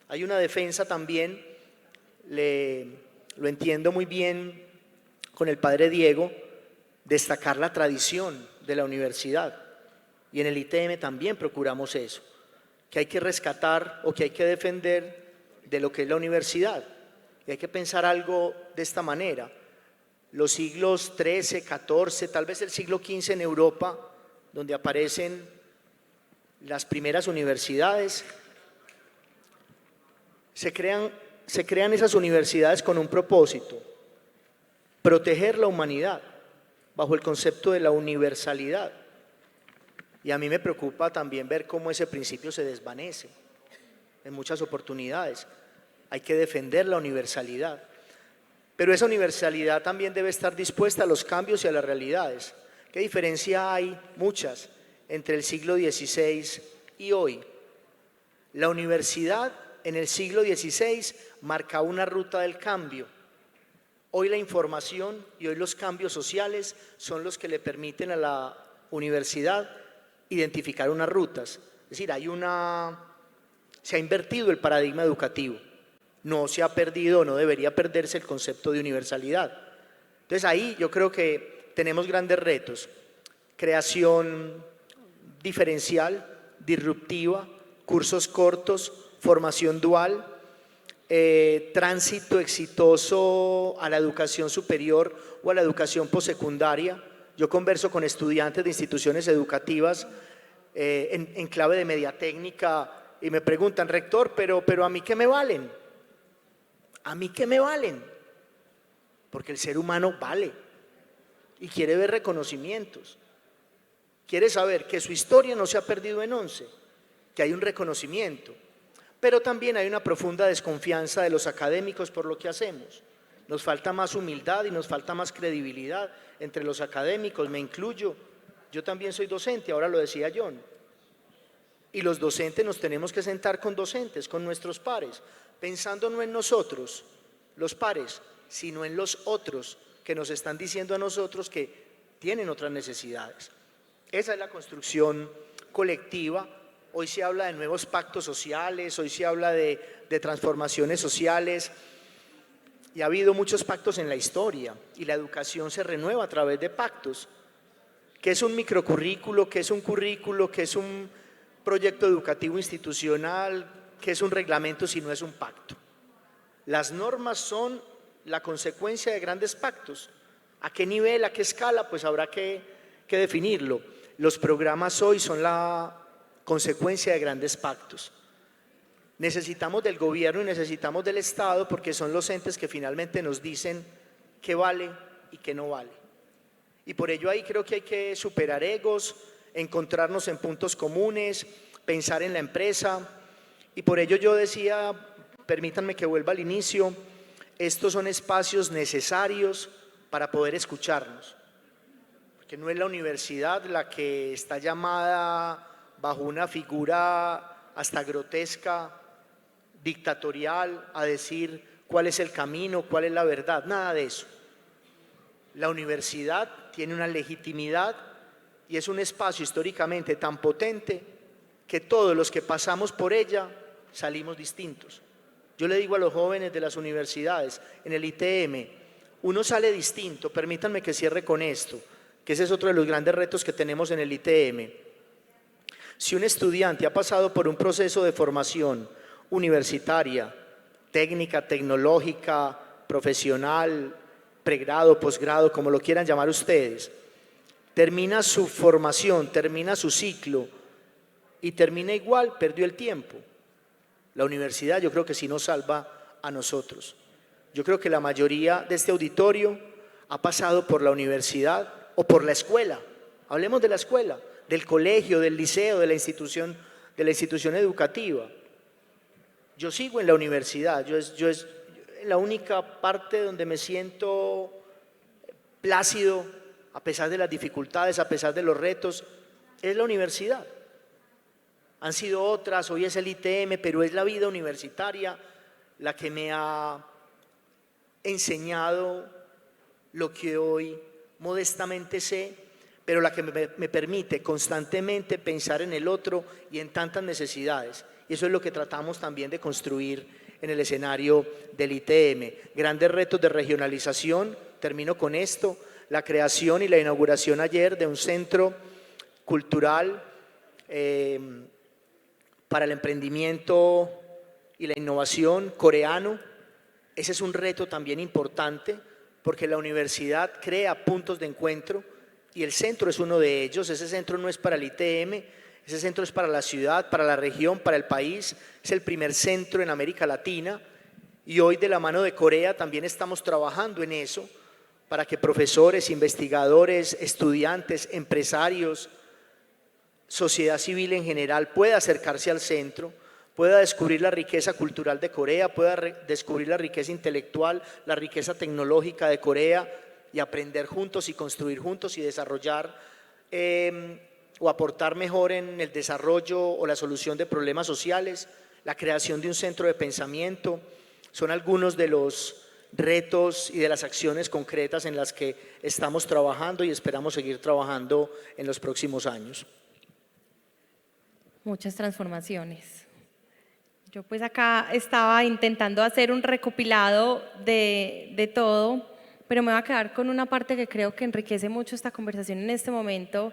Hay una defensa también, lo entiendo muy bien con el padre Diego, destacar la tradición de la universidad. Y en el ITM también procuramos eso, que hay que rescatar o que hay que defender de lo que es la universidad. Y hay que pensar algo de esta manera. Los siglos XIII, XIV, tal vez el siglo XV en Europa, donde aparecen las primeras universidades, se crean esas universidades con un propósito: proteger la humanidad bajo el concepto de la universalidad. Y a mí me preocupa también ver cómo ese principio se desvanece en muchas oportunidades. Hay que defender la universalidad, pero esa universalidad también debe estar dispuesta a los cambios y a las realidades. ¿Qué diferencia hay? Muchas, entre el siglo XVI y hoy. La universidad en el siglo XVI marcaba una ruta del cambio. Hoy la información y hoy los cambios sociales son los que le permiten a la universidad identificar unas rutas. Es decir, se ha invertido el paradigma educativo. No se ha perdido, no debería perderse el concepto de universalidad. Entonces ahí yo creo que tenemos grandes retos: creación diferencial, disruptiva, cursos cortos, formación dual, tránsito exitoso a la educación superior o a la educación postsecundaria. Yo converso con estudiantes de instituciones educativas en clave de media técnica y me preguntan: rector, pero ¿a mí qué me valen? ¿A mí qué me valen? Porque el ser humano vale y quiere ver reconocimientos. Quiere saber que su historia no se ha perdido en 11, que hay un reconocimiento, pero también hay una profunda desconfianza de los académicos por lo que hacemos. Nos falta más humildad y nos falta más credibilidad entre los académicos, me incluyo. Yo también soy docente, ahora lo decía John. Y los docentes nos tenemos que sentar con docentes, con nuestros pares, pensando no en nosotros, los pares, sino en los otros que nos están diciendo a nosotros que tienen otras necesidades. Esa es la construcción colectiva. Hoy se habla de nuevos pactos sociales, hoy se habla de transformaciones sociales, y ha habido muchos pactos en la historia, y la educación se renueva a través de pactos. ¿Qué es un microcurrículo? ¿Qué es un currículo? ¿Qué es un proyecto educativo institucional? ¿Qué es un reglamento si no es un pacto? Las normas son la consecuencia de grandes pactos. ¿A qué nivel, a qué escala? Pues habrá que definirlo. Los programas hoy son la consecuencia de grandes pactos. Necesitamos del gobierno y necesitamos del Estado porque son los entes que finalmente nos dicen qué vale y qué no vale. Y por ello ahí creo que hay que superar egos, encontrarnos en puntos comunes, pensar en la empresa. Y por ello yo decía, permítanme que vuelva al inicio, estos son espacios necesarios para poder escucharnos. Porque no es la universidad la que está llamada bajo una figura hasta grotesca, dictatorial, a decir cuál es el camino, cuál es la verdad, nada de eso. La universidad tiene una legitimidad y es un espacio históricamente tan potente que todos los que pasamos por ella salimos distintos. Yo le digo a los jóvenes de las universidades, en el ITM, uno sale distinto, permítanme que cierre con esto, que ese es otro de los grandes retos que tenemos en el ITM. Si un estudiante ha pasado por un proceso de formación universitaria, técnica, tecnológica, profesional, pregrado, posgrado, como lo quieran llamar ustedes, termina su formación, termina su ciclo y termina igual, perdió el tiempo. La universidad yo creo que sí nos salva a nosotros. Yo creo que la mayoría de este auditorio ha pasado por la universidad o por la escuela. Hablemos de la escuela, del colegio, del liceo, de la institución educativa. Yo sigo en la universidad, yo es la única parte donde me siento plácido, a pesar de las dificultades, a pesar de los retos, es la universidad. Han sido otras, hoy es el ITM, pero es la vida universitaria la que me ha enseñado lo que hoy modestamente sé, pero la que me permite constantemente pensar en el otro y en tantas necesidades. Y eso es lo que tratamos también de construir en el escenario del ITM. Grandes retos de regionalización, termino con esto, la creación y la inauguración ayer de un centro cultural para el emprendimiento y la innovación coreano. Ese es un reto también importante porque la universidad crea puntos de encuentro y el centro es uno de ellos. Ese centro no es para el ITM, ese centro es para la ciudad, para la región, para el país. Es el primer centro en América Latina y hoy de la mano de Corea también estamos trabajando en eso para que profesores, investigadores, estudiantes, empresarios, sociedad civil en general pueda acercarse al centro, pueda descubrir la riqueza cultural de Corea, pueda descubrir la riqueza intelectual, la riqueza tecnológica de Corea y aprender juntos y construir juntos y desarrollar o aportar mejor en el desarrollo o la solución de problemas sociales, la creación de un centro de pensamiento. Son algunos de los retos y de las acciones concretas en las que estamos trabajando y esperamos seguir trabajando en los próximos años. Muchas transformaciones. Yo pues acá estaba intentando hacer un recopilado de todo, pero me voy a quedar con una parte que creo que enriquece mucho esta conversación en este momento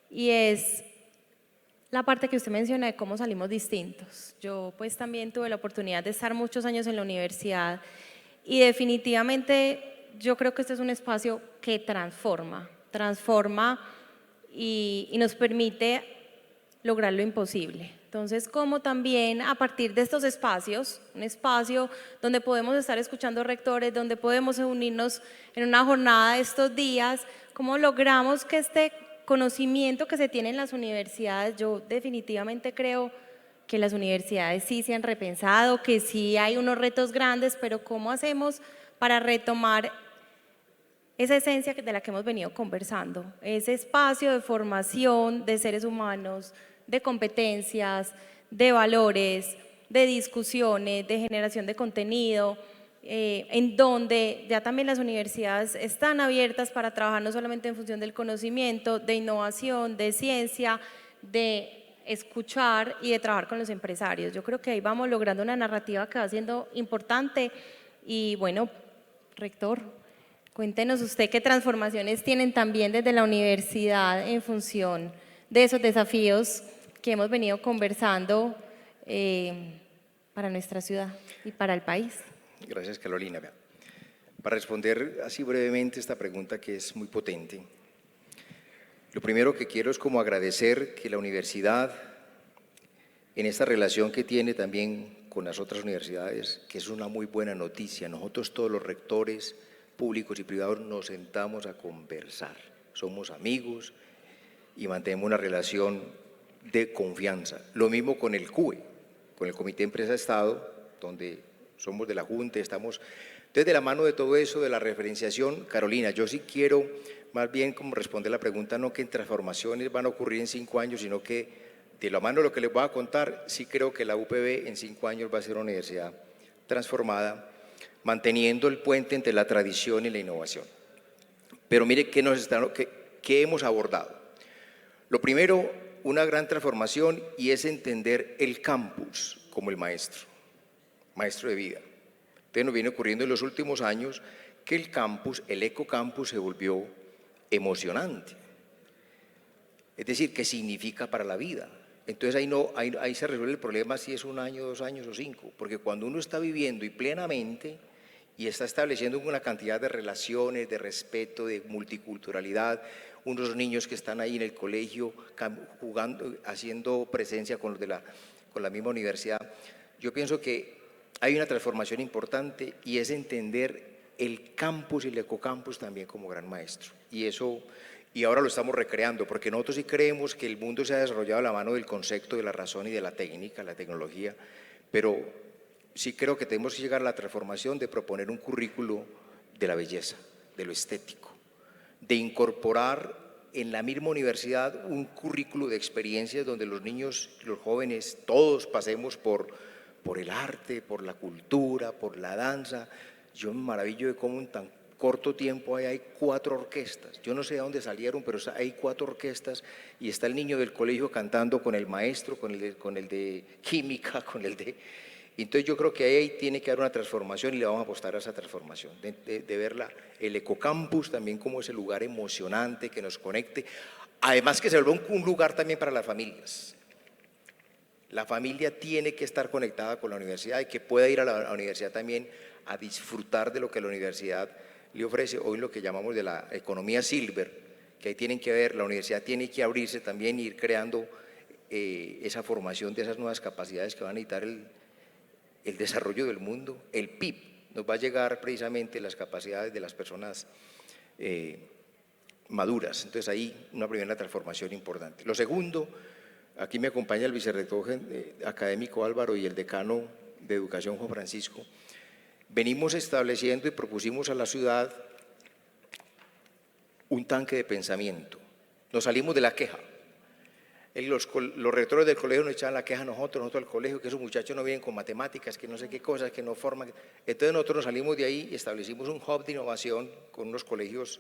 y es la parte que usted menciona de cómo salimos distintos. Yo pues también tuve la oportunidad de estar muchos años en la universidad y definitivamente yo creo que este es un espacio que transforma y nos permite lograr lo imposible. Entonces, como también a partir de estos espacios, un espacio donde podemos estar escuchando rectores, donde podemos unirnos en una jornada de estos días, cómo logramos que este conocimiento que se tiene en las universidades, yo definitivamente creo que las universidades sí se han repensado, que sí hay unos retos grandes, pero ¿cómo hacemos para retomar esa esencia de la que hemos venido conversando? Ese espacio de formación de seres humanos, de competencias, de valores, de discusiones, de generación de contenido en donde ya también las universidades están abiertas para trabajar no solamente en función del conocimiento, de innovación, de ciencia, de escuchar y de trabajar con los empresarios. Yo creo que ahí vamos logrando una narrativa que va siendo importante y bueno, rector, cuéntenos usted qué transformaciones tienen también desde la universidad en función de esos desafíos que hemos venido conversando para nuestra ciudad y para el país. Gracias, Carolina. Para responder así brevemente esta pregunta que es muy potente, lo primero que quiero es como agradecer que la universidad, en esta relación que tiene también con las otras universidades, que es una muy buena noticia, nosotros todos los rectores públicos y privados nos sentamos a conversar, somos amigos y mantenemos una relación de confianza. Lo mismo con el CUE, con el Comité Empresa-Estado, donde somos de la Junta, estamos desde la mano de todo eso, de la referenciación. Carolina, yo sí quiero más bien como responder la pregunta, no que transformaciones van a ocurrir en 5 años, sino que de la mano de lo que les voy a contar, sí creo que la UPB en 5 años va a ser una universidad transformada, manteniendo el puente entre la tradición y la innovación. Pero mire qué hemos abordado. Lo primero, una gran transformación y es entender el campus como el maestro de vida. Entonces nos viene ocurriendo en los últimos años que el campus, el ecocampus se volvió emocionante. Es decir, ¿qué significa para la vida? Entonces ahí se resuelve el problema si es 1 año, 2 años o 5, porque cuando uno está viviendo y plenamente y está estableciendo una cantidad de relaciones, de respeto, de multiculturalidad, unos niños que están ahí en el colegio jugando, haciendo presencia con la misma universidad, yo pienso que hay una transformación importante y es entender el campus y el ecocampus también como gran maestro. Y ahora lo estamos recreando, porque nosotros sí creemos que el mundo se ha desarrollado a la mano del concepto, de la razón y de la técnica, la tecnología, pero sí creo que tenemos que llegar a la transformación de proponer un currículo de la belleza, de lo estético, de incorporar en la misma universidad un currículo de experiencias donde los niños, los jóvenes, todos pasemos por el arte, por la cultura, por la danza. Yo me maravillo de cómo en tan corto tiempo hay 4 orquestas. Yo no sé de dónde salieron, pero hay 4 orquestas y está el niño del colegio cantando con el maestro, con el de química, con el de... Entonces yo creo que ahí tiene que haber una transformación y le vamos a apostar a esa transformación, de verla, el ecocampus también como ese lugar emocionante que nos conecte, además que se vuelva un lugar también para las familias. La familia tiene que estar conectada con la universidad y que pueda ir a la universidad también a disfrutar de lo que la universidad le ofrece, hoy lo que llamamos de la economía silver, que ahí tienen que ver, la universidad tiene que abrirse también e ir creando esa formación de esas nuevas capacidades que van a necesitar el desarrollo del mundo. El PIB nos va a llegar precisamente las capacidades de las personas maduras. Entonces ahí una primera transformación importante. Lo segundo, aquí me acompaña el vicerrector académico Álvaro y el decano de Educación Juan Francisco. Venimos estableciendo y propusimos a la ciudad un tanque de pensamiento. Nos salimos de la queja. Los rectores del colegio nos echaban la queja a nosotros al colegio, que esos muchachos no vienen con matemáticas, que no sé qué cosas, que no forman. Entonces nosotros nos salimos de ahí y establecimos un hub de innovación con unos colegios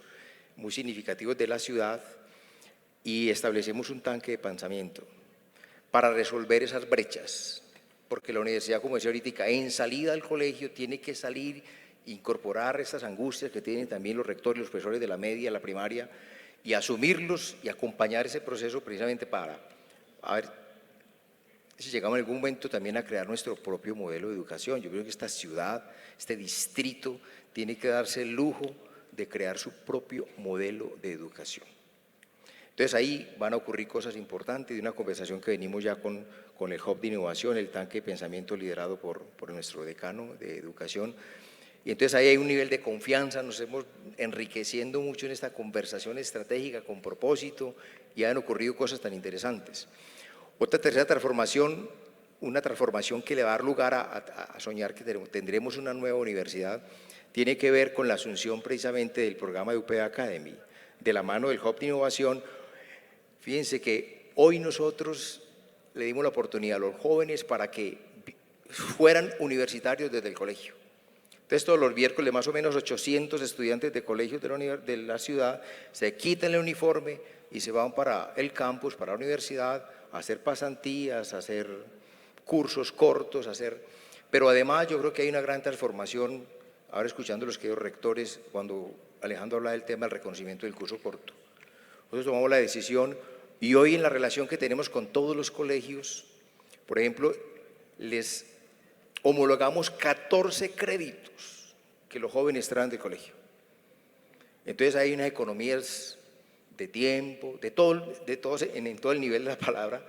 muy significativos de la ciudad y establecimos un tanque de pensamiento para resolver esas brechas, porque la universidad, como decía ahorita, en salida al colegio tiene que salir, incorporar esas angustias que tienen también los rectores, los profesores de la media, la primaria, y asumirlos y acompañar ese proceso precisamente para, a ver, si llegamos en algún momento también a crear nuestro propio modelo de educación. Yo creo que esta ciudad, este distrito, tiene que darse el lujo de crear su propio modelo de educación. Entonces ahí van a ocurrir cosas importantes de una conversación que venimos ya con el Hub de Innovación, el tanque de pensamiento liderado por nuestro decano de Educación. Y entonces ahí hay un nivel de confianza, nos hemos enriqueciendo mucho en esta conversación estratégica con propósito y han ocurrido cosas tan interesantes. Otra tercera transformación, una transformación que le va a dar lugar a soñar que tendremos una nueva universidad, tiene que ver con la asunción precisamente del programa de UPB Academy, de la mano del Hub de Innovación. Fíjense que hoy nosotros le dimos la oportunidad a los jóvenes para que fueran universitarios desde el colegio. Entonces todos los miércoles más o menos 800 estudiantes de colegios de la ciudad se quitan el uniforme y se van para el campus, para la universidad, a hacer pasantías, a hacer cursos cortos, pero además yo creo que hay una gran transformación, ahora escuchando a los queridos rectores, cuando Alejandro habla del tema del reconocimiento del curso corto. Nosotros tomamos la decisión y hoy en la relación que tenemos con todos los colegios, por ejemplo, les homologamos 14 créditos que los jóvenes traen del colegio. Entonces hay unas economías de tiempo, en todo el nivel de la palabra,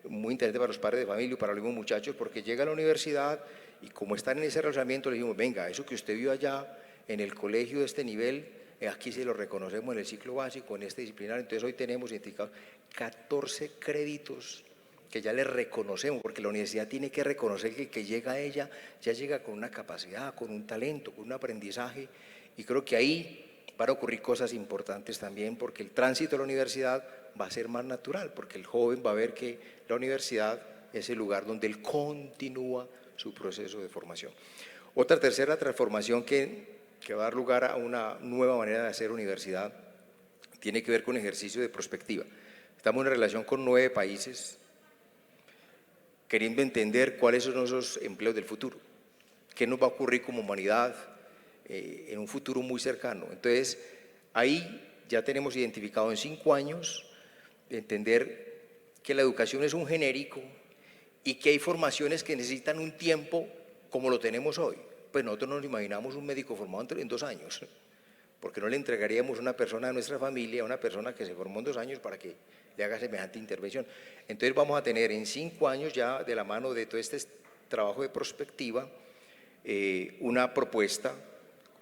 muy interesante para los padres de familia y para los mismos muchachos, porque llega a la universidad y como están en ese relacionamiento, le decimos, venga, eso que usted vio allá en el colegio de este nivel, aquí se lo reconocemos en el ciclo básico, en este disciplinar. Entonces hoy tenemos identificados 14 créditos que ya le reconocemos, porque la universidad tiene que reconocer que el que llega a ella ya llega con una capacidad, con un talento, con un aprendizaje, y creo que ahí van a ocurrir cosas importantes también, porque el tránsito a la universidad va a ser más natural, porque el joven va a ver que la universidad es el lugar donde él continúa su proceso de formación. Otra tercera transformación que va a dar lugar a una nueva manera de hacer universidad tiene que ver con ejercicio de prospectiva. Estamos en relación con 9 países, queriendo entender cuáles son esos empleos del futuro, qué nos va a ocurrir como humanidad en un futuro muy cercano. Entonces, ahí ya tenemos identificado en 5 años entender que la educación es un genérico y que hay formaciones que necesitan un tiempo como lo tenemos hoy. Pues nosotros nos imaginamos un médico formado en 2 años, porque no le entregaríamos una persona de nuestra familia, a una persona que se formó en 2 años para que le haga semejante intervención. Entonces vamos a tener en 5 años ya de la mano de todo este trabajo de prospectiva una propuesta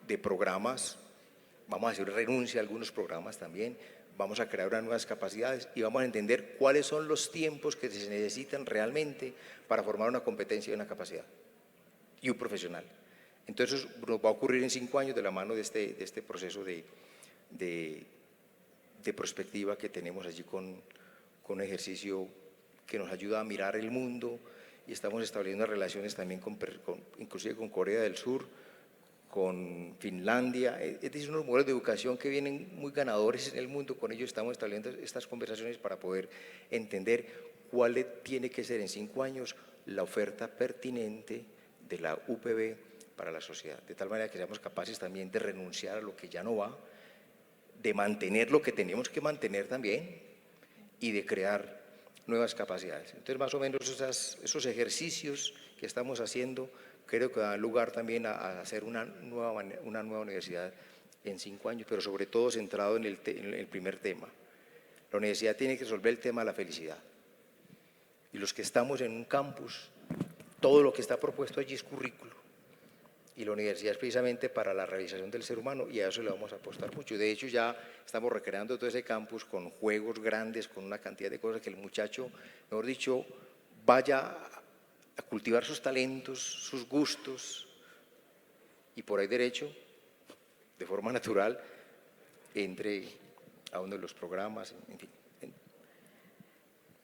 de programas, vamos a hacer renuncia a algunos programas también, vamos a crear unas nuevas capacidades y vamos a entender cuáles son los tiempos que se necesitan realmente para formar una competencia y una capacidad y un profesional. Entonces nos va a ocurrir en 5 años de la mano de este proceso de prospectiva que tenemos allí con un ejercicio que nos ayuda a mirar el mundo, y estamos estableciendo relaciones también inclusive con Corea del Sur, con Finlandia, es decir, unos modelos de educación que vienen muy ganadores en el mundo. Con ellos estamos estableciendo estas conversaciones para poder entender cuál tiene que ser en 5 años la oferta pertinente de la UPB para la sociedad, de tal manera que seamos capaces también de renunciar a lo que ya no va, de mantener lo que tenemos que mantener también y de crear nuevas capacidades. Entonces, más o menos esos ejercicios que estamos haciendo creo que dan lugar también a hacer una nueva universidad en 5 años, pero sobre todo centrado en el primer tema. La universidad tiene que resolver el tema de la felicidad. Y los que estamos en un campus, todo lo que está propuesto allí es currículo. Y la universidad es precisamente para la realización del ser humano, y a eso le vamos a apostar mucho. De hecho, ya estamos recreando todo ese campus con juegos grandes, con una cantidad de cosas que el muchacho, mejor dicho, vaya a cultivar sus talentos, sus gustos, y por ahí derecho, de forma natural, entre a uno de los programas, en fin.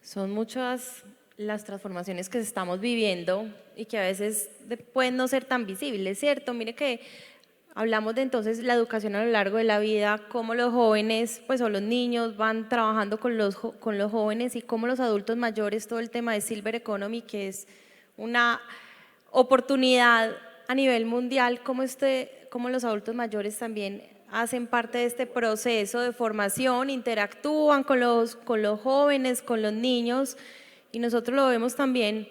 Son muchas las transformaciones que estamos viviendo y que a veces pueden no ser tan visibles, ¿cierto? Mire que hablamos de entonces la educación a lo largo de la vida, cómo los jóvenes, pues o los niños van trabajando con los jóvenes, y cómo los adultos mayores, todo el tema de Silver Economy, que es una oportunidad a nivel mundial, cómo los adultos mayores también hacen parte de este proceso de formación, interactúan con los jóvenes, con los niños. Y nosotros lo vemos también,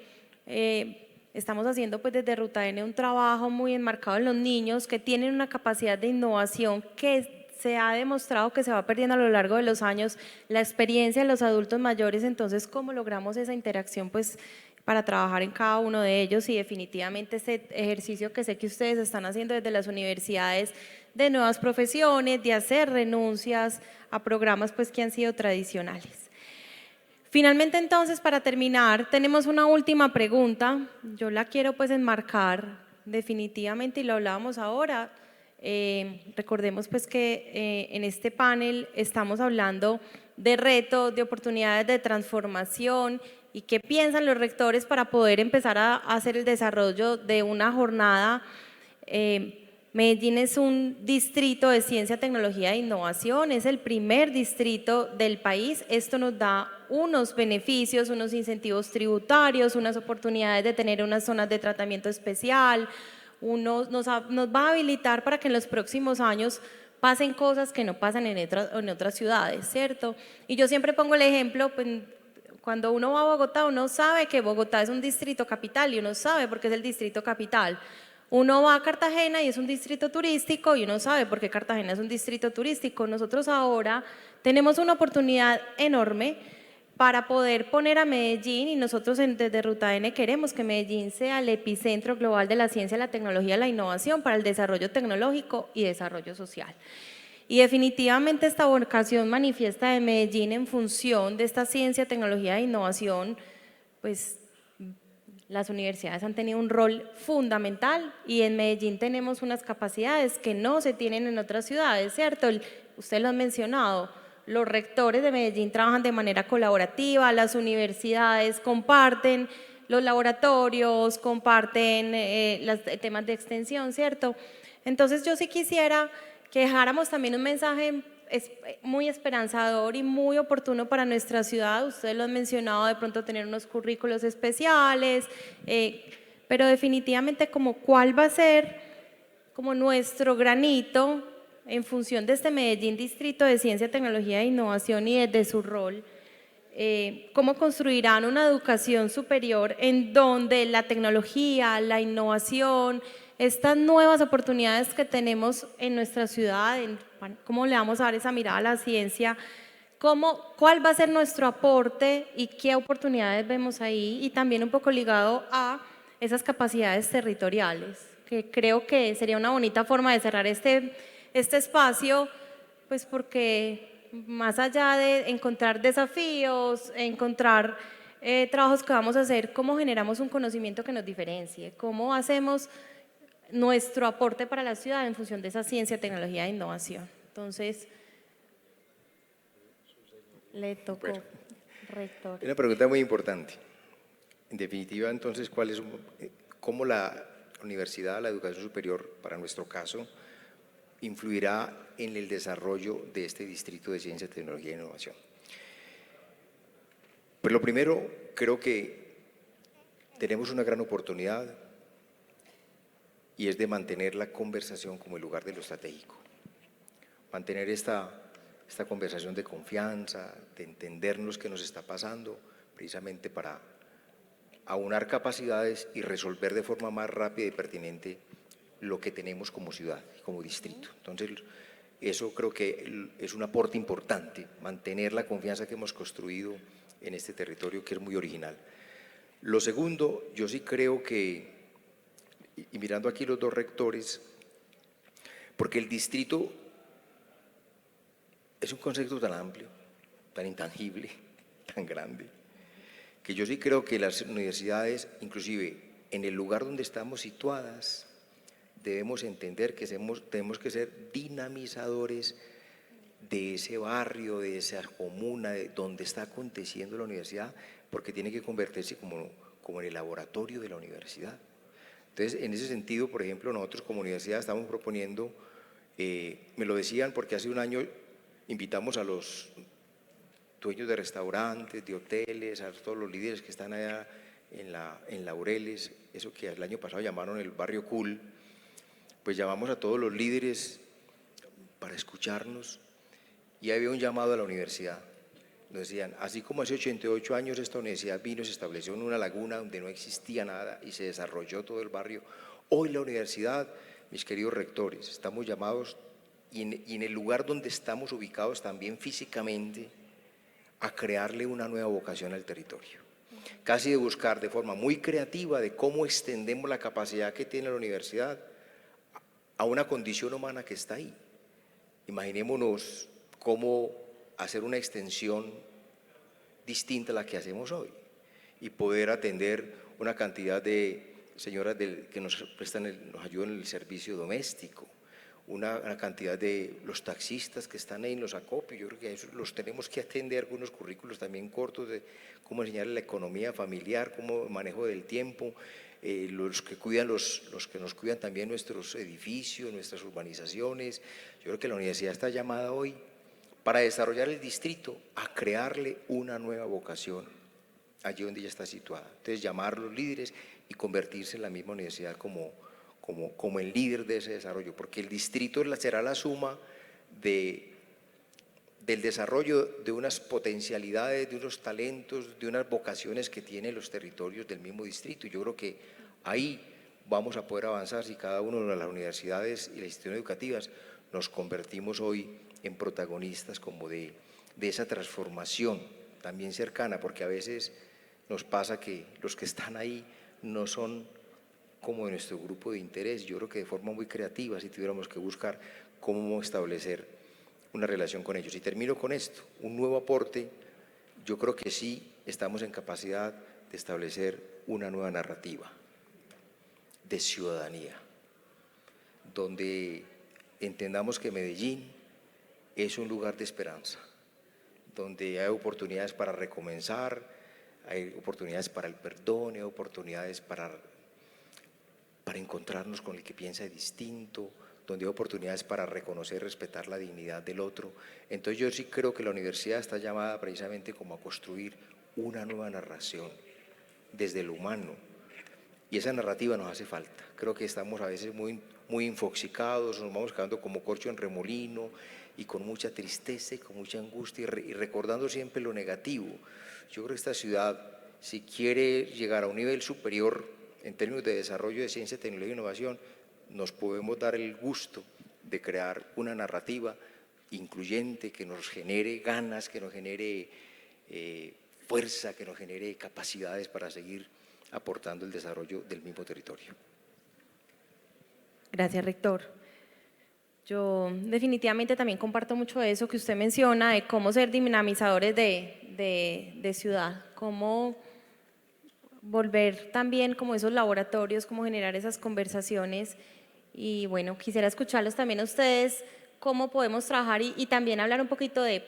estamos haciendo pues desde Ruta N un trabajo muy enmarcado en los niños que tienen una capacidad de innovación que se ha demostrado que se va perdiendo a lo largo de los años, la experiencia de los adultos mayores. Entonces, ¿cómo logramos esa interacción pues para trabajar en cada uno de ellos? Y definitivamente este ejercicio que sé que ustedes están haciendo desde las universidades de nuevas profesiones, de hacer renuncias a programas pues que han sido tradicionales. Finalmente, entonces, para terminar, tenemos una última pregunta. Yo la quiero pues enmarcar definitivamente, y lo hablábamos ahora. Recordemos pues que en este panel estamos hablando de retos, de oportunidades de transformación, y qué piensan los rectores para poder empezar a hacer el desarrollo de una jornada Medellín es un distrito de ciencia, tecnología e innovación, es el primer distrito del país. Esto nos da unos beneficios, unos incentivos tributarios, unas oportunidades de tener unas zonas de tratamiento especial, nos va a habilitar para que en los próximos años pasen cosas que no pasan en otras ciudades, ¿cierto? Y yo siempre pongo el ejemplo, pues, cuando uno va a Bogotá, uno sabe que Bogotá es un distrito capital y uno sabe por qué es el distrito capital. Uno va a Cartagena y es un distrito turístico y uno sabe por qué Cartagena es un distrito turístico. Nosotros ahora tenemos una oportunidad enorme para poder poner a Medellín, y nosotros desde Ruta N queremos que Medellín sea el epicentro global de la ciencia, la tecnología, la innovación para el desarrollo tecnológico y desarrollo social. Y definitivamente esta vocación manifiesta de Medellín en función de esta ciencia, tecnología e innovación, pues las universidades han tenido un rol fundamental y en Medellín tenemos unas capacidades que no se tienen en otras ciudades, ¿cierto? Usted lo ha mencionado, los rectores de Medellín trabajan de manera colaborativa, las universidades comparten los laboratorios, comparten los temas de extensión, ¿cierto? Entonces yo sí quisiera que dejáramos también un mensaje muy esperanzador y muy oportuno para nuestra ciudad. Ustedes lo han mencionado, de pronto tener unos currículos especiales, pero definitivamente como cuál va a ser como nuestro granito en función de este Medellín Distrito de Ciencia, Tecnología e Innovación y desde su rol, cómo construirán una educación superior en donde la tecnología, la innovación, estas nuevas oportunidades que tenemos en nuestra ciudad, cómo le vamos a dar esa mirada a la ciencia, cuál va a ser nuestro aporte y qué oportunidades vemos ahí, y también un poco ligado a esas capacidades territoriales, que creo que sería una bonita forma de cerrar este espacio, pues porque más allá de encontrar desafíos, encontrar trabajos que vamos a hacer, cómo generamos un conocimiento que nos diferencie, cómo hacemos nuestro aporte para la ciudad en función de esa ciencia, tecnología e innovación. Entonces, le tocó, Bueno, rector. una pregunta muy importante. En definitiva, entonces, ¿cómo la universidad, la educación superior, para nuestro caso, influirá en el desarrollo de este distrito de ciencia, tecnología e innovación? Pues lo primero, creo que tenemos una gran oportunidad y es de mantener la conversación como el lugar de lo estratégico. Mantener esta conversación de confianza, de entendernos qué nos está pasando, precisamente para aunar capacidades y resolver de forma más rápida y pertinente lo que tenemos como ciudad, como distrito. Entonces, eso creo que es un aporte importante, mantener la confianza que hemos construido en este territorio que es muy original. Lo segundo, yo sí creo que, y mirando aquí los dos rectores, porque el distrito es un concepto tan amplio, tan intangible, tan grande, que yo sí creo que las universidades, inclusive en el lugar donde estamos situadas, debemos entender que tenemos que ser dinamizadores de ese barrio, de esa comuna, de donde está aconteciendo la universidad, porque tiene que convertirse como en el laboratorio de la universidad. Entonces, en ese sentido, por ejemplo, nosotros como universidad estamos proponiendo, me lo decían porque hace un año invitamos a los dueños de restaurantes, de hoteles, a todos los líderes que están allá en Laureles, eso que el año pasado llamaron el barrio cool, pues llamamos a todos los líderes para escucharnos y había un llamado a la universidad. Nos decían, así como hace 88 años esta universidad vino y se estableció en una laguna donde no existía nada y se desarrolló todo el barrio, hoy la universidad, mis queridos rectores, estamos llamados y en el lugar donde estamos ubicados también físicamente a crearle una nueva vocación al territorio. Casi de buscar de forma muy creativa de cómo extendemos la capacidad que tiene la universidad a una condición humana que está ahí. Imaginémonos cómo hacer una extensión distinta a la que hacemos hoy y poder atender una cantidad de señoras que nos ayudan en el servicio doméstico, una cantidad de los taxistas que están ahí en los acopios. Yo creo que eso los tenemos que atender, algunos currículos también cortos de cómo enseñarles la economía familiar, cómo manejo del tiempo, los que cuidan los que nos cuidan también nuestros edificios, nuestras urbanizaciones. Yo creo que la universidad está llamada hoy para desarrollar el distrito a crearle una nueva vocación allí donde ella está situada. Entonces llamar a los líderes y convertirse en la misma universidad como el líder de ese desarrollo, porque el distrito será la suma del desarrollo de unas potencialidades, de unos talentos, de unas vocaciones que tienen los territorios del mismo distrito. Y yo creo que ahí vamos a poder avanzar si cada una de las universidades y las instituciones educativas nos convertimos hoy en protagonistas como de esa transformación también cercana, porque a veces nos pasa que los que están ahí no son como de nuestro grupo de interés. Yo creo que de forma muy creativa, si tuviéramos que buscar cómo establecer una relación con ellos. Y termino con esto, un nuevo aporte. Yo creo que sí estamos en capacidad de establecer una nueva narrativa de ciudadanía, donde entendamos que Medellín es un lugar de esperanza, donde hay oportunidades para recomenzar, hay oportunidades para el perdón, hay oportunidades para encontrarnos con el que piensa distinto, donde hay oportunidades para reconocer y respetar la dignidad del otro. Entonces yo sí creo que la universidad está llamada precisamente como a construir una nueva narración desde lo humano, y esa narrativa nos hace falta. Creo que estamos a veces muy infoxicados, nos vamos quedando como corcho en remolino y con mucha tristeza y con mucha angustia y recordando siempre lo negativo. Yo creo que esta ciudad, si quiere llegar a un nivel superior en términos de desarrollo de ciencia, tecnología e innovación, nos podemos dar el gusto de crear una narrativa incluyente que nos genere ganas, que nos genere fuerza, que nos genere capacidades para seguir aportando el desarrollo del mismo territorio. Gracias, rector. Yo definitivamente también comparto mucho eso que usted menciona, de cómo ser dinamizadores de ciudad, cómo volver también como esos laboratorios, cómo generar esas conversaciones. Y bueno, quisiera escucharlos también a ustedes, cómo podemos trabajar y también hablar un poquito de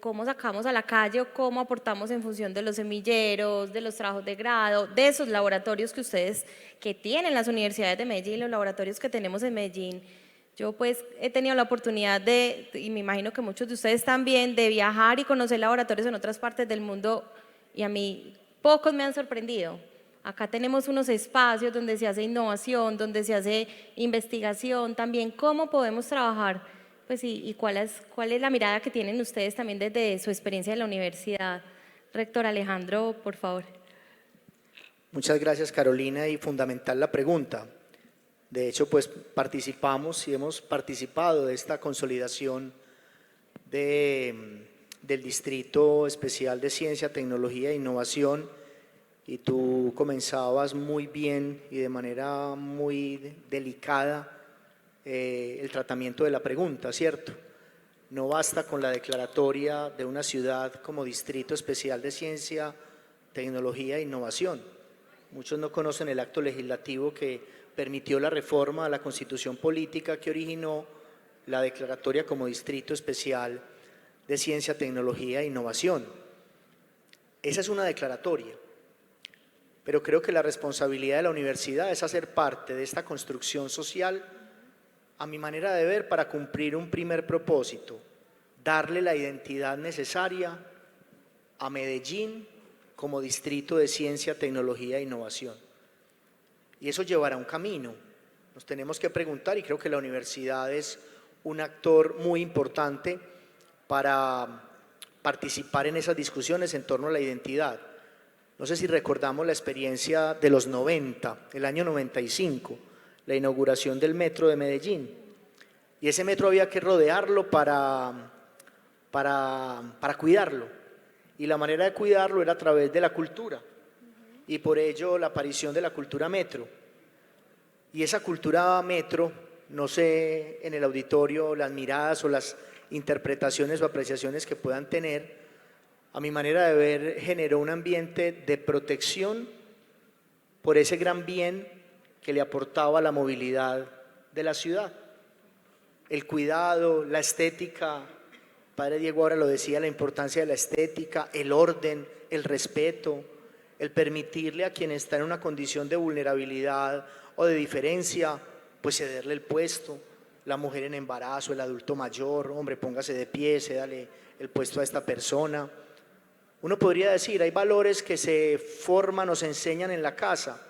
cómo sacamos a la calle o cómo aportamos en función de los semilleros, de los trabajos de grado, de esos laboratorios que ustedes que tienen las universidades de Medellín, los laboratorios que tenemos en Medellín. Yo pues he tenido la oportunidad y me imagino que muchos de ustedes también, de viajar y conocer laboratorios en otras partes del mundo, y a mí pocos me han sorprendido. Acá tenemos unos espacios donde se hace innovación, donde se hace investigación también. ¿Cómo podemos trabajar? Pues y cuál es la mirada que tienen ustedes también desde su experiencia en la universidad. Rector Alejandro, por favor. Muchas gracias, Carolina, y fundamental la pregunta. De hecho, pues participamos y hemos participado de esta consolidación del Distrito Especial de Ciencia, Tecnología e Innovación, y tú comenzabas muy bien y de manera muy delicada el tratamiento de la pregunta, ¿cierto? No basta con la declaratoria de una ciudad como Distrito Especial de Ciencia, Tecnología e Innovación. Muchos no conocen el acto legislativo que permitió la reforma a la Constitución Política que originó la declaratoria como Distrito Especial de Ciencia, Tecnología e Innovación. Esa es una declaratoria, pero creo que la responsabilidad de la universidad es hacer parte de esta construcción social, a mi manera de ver, para cumplir un primer propósito: darle la identidad necesaria a Medellín como Distrito de Ciencia, Tecnología e Innovación. Y eso llevará un camino. Nos tenemos que preguntar, y creo que la universidad es un actor muy importante para participar en esas discusiones en torno a la identidad. No sé si recordamos la experiencia de los 90, el año 95, la inauguración del metro de Medellín. Y ese metro había que rodearlo para cuidarlo. Y la manera de cuidarlo era a través de la cultura. Y por ello la aparición de la cultura metro. Y esa cultura metro, no sé en el auditorio las miradas o las interpretaciones o apreciaciones que puedan tener, a mi manera de ver generó un ambiente de protección por ese gran bien que le aportaba la movilidad de la ciudad. El cuidado, la estética, Padre Diego ahora lo decía, la importancia de la estética, el orden, el respeto, el permitirle a quien está en una condición de vulnerabilidad o de diferencia, pues cederle el puesto, la mujer en embarazo, el adulto mayor, hombre, póngase de pie, cédale el puesto a esta persona. Uno podría decir, hay valores que se forman o se enseñan en la casa,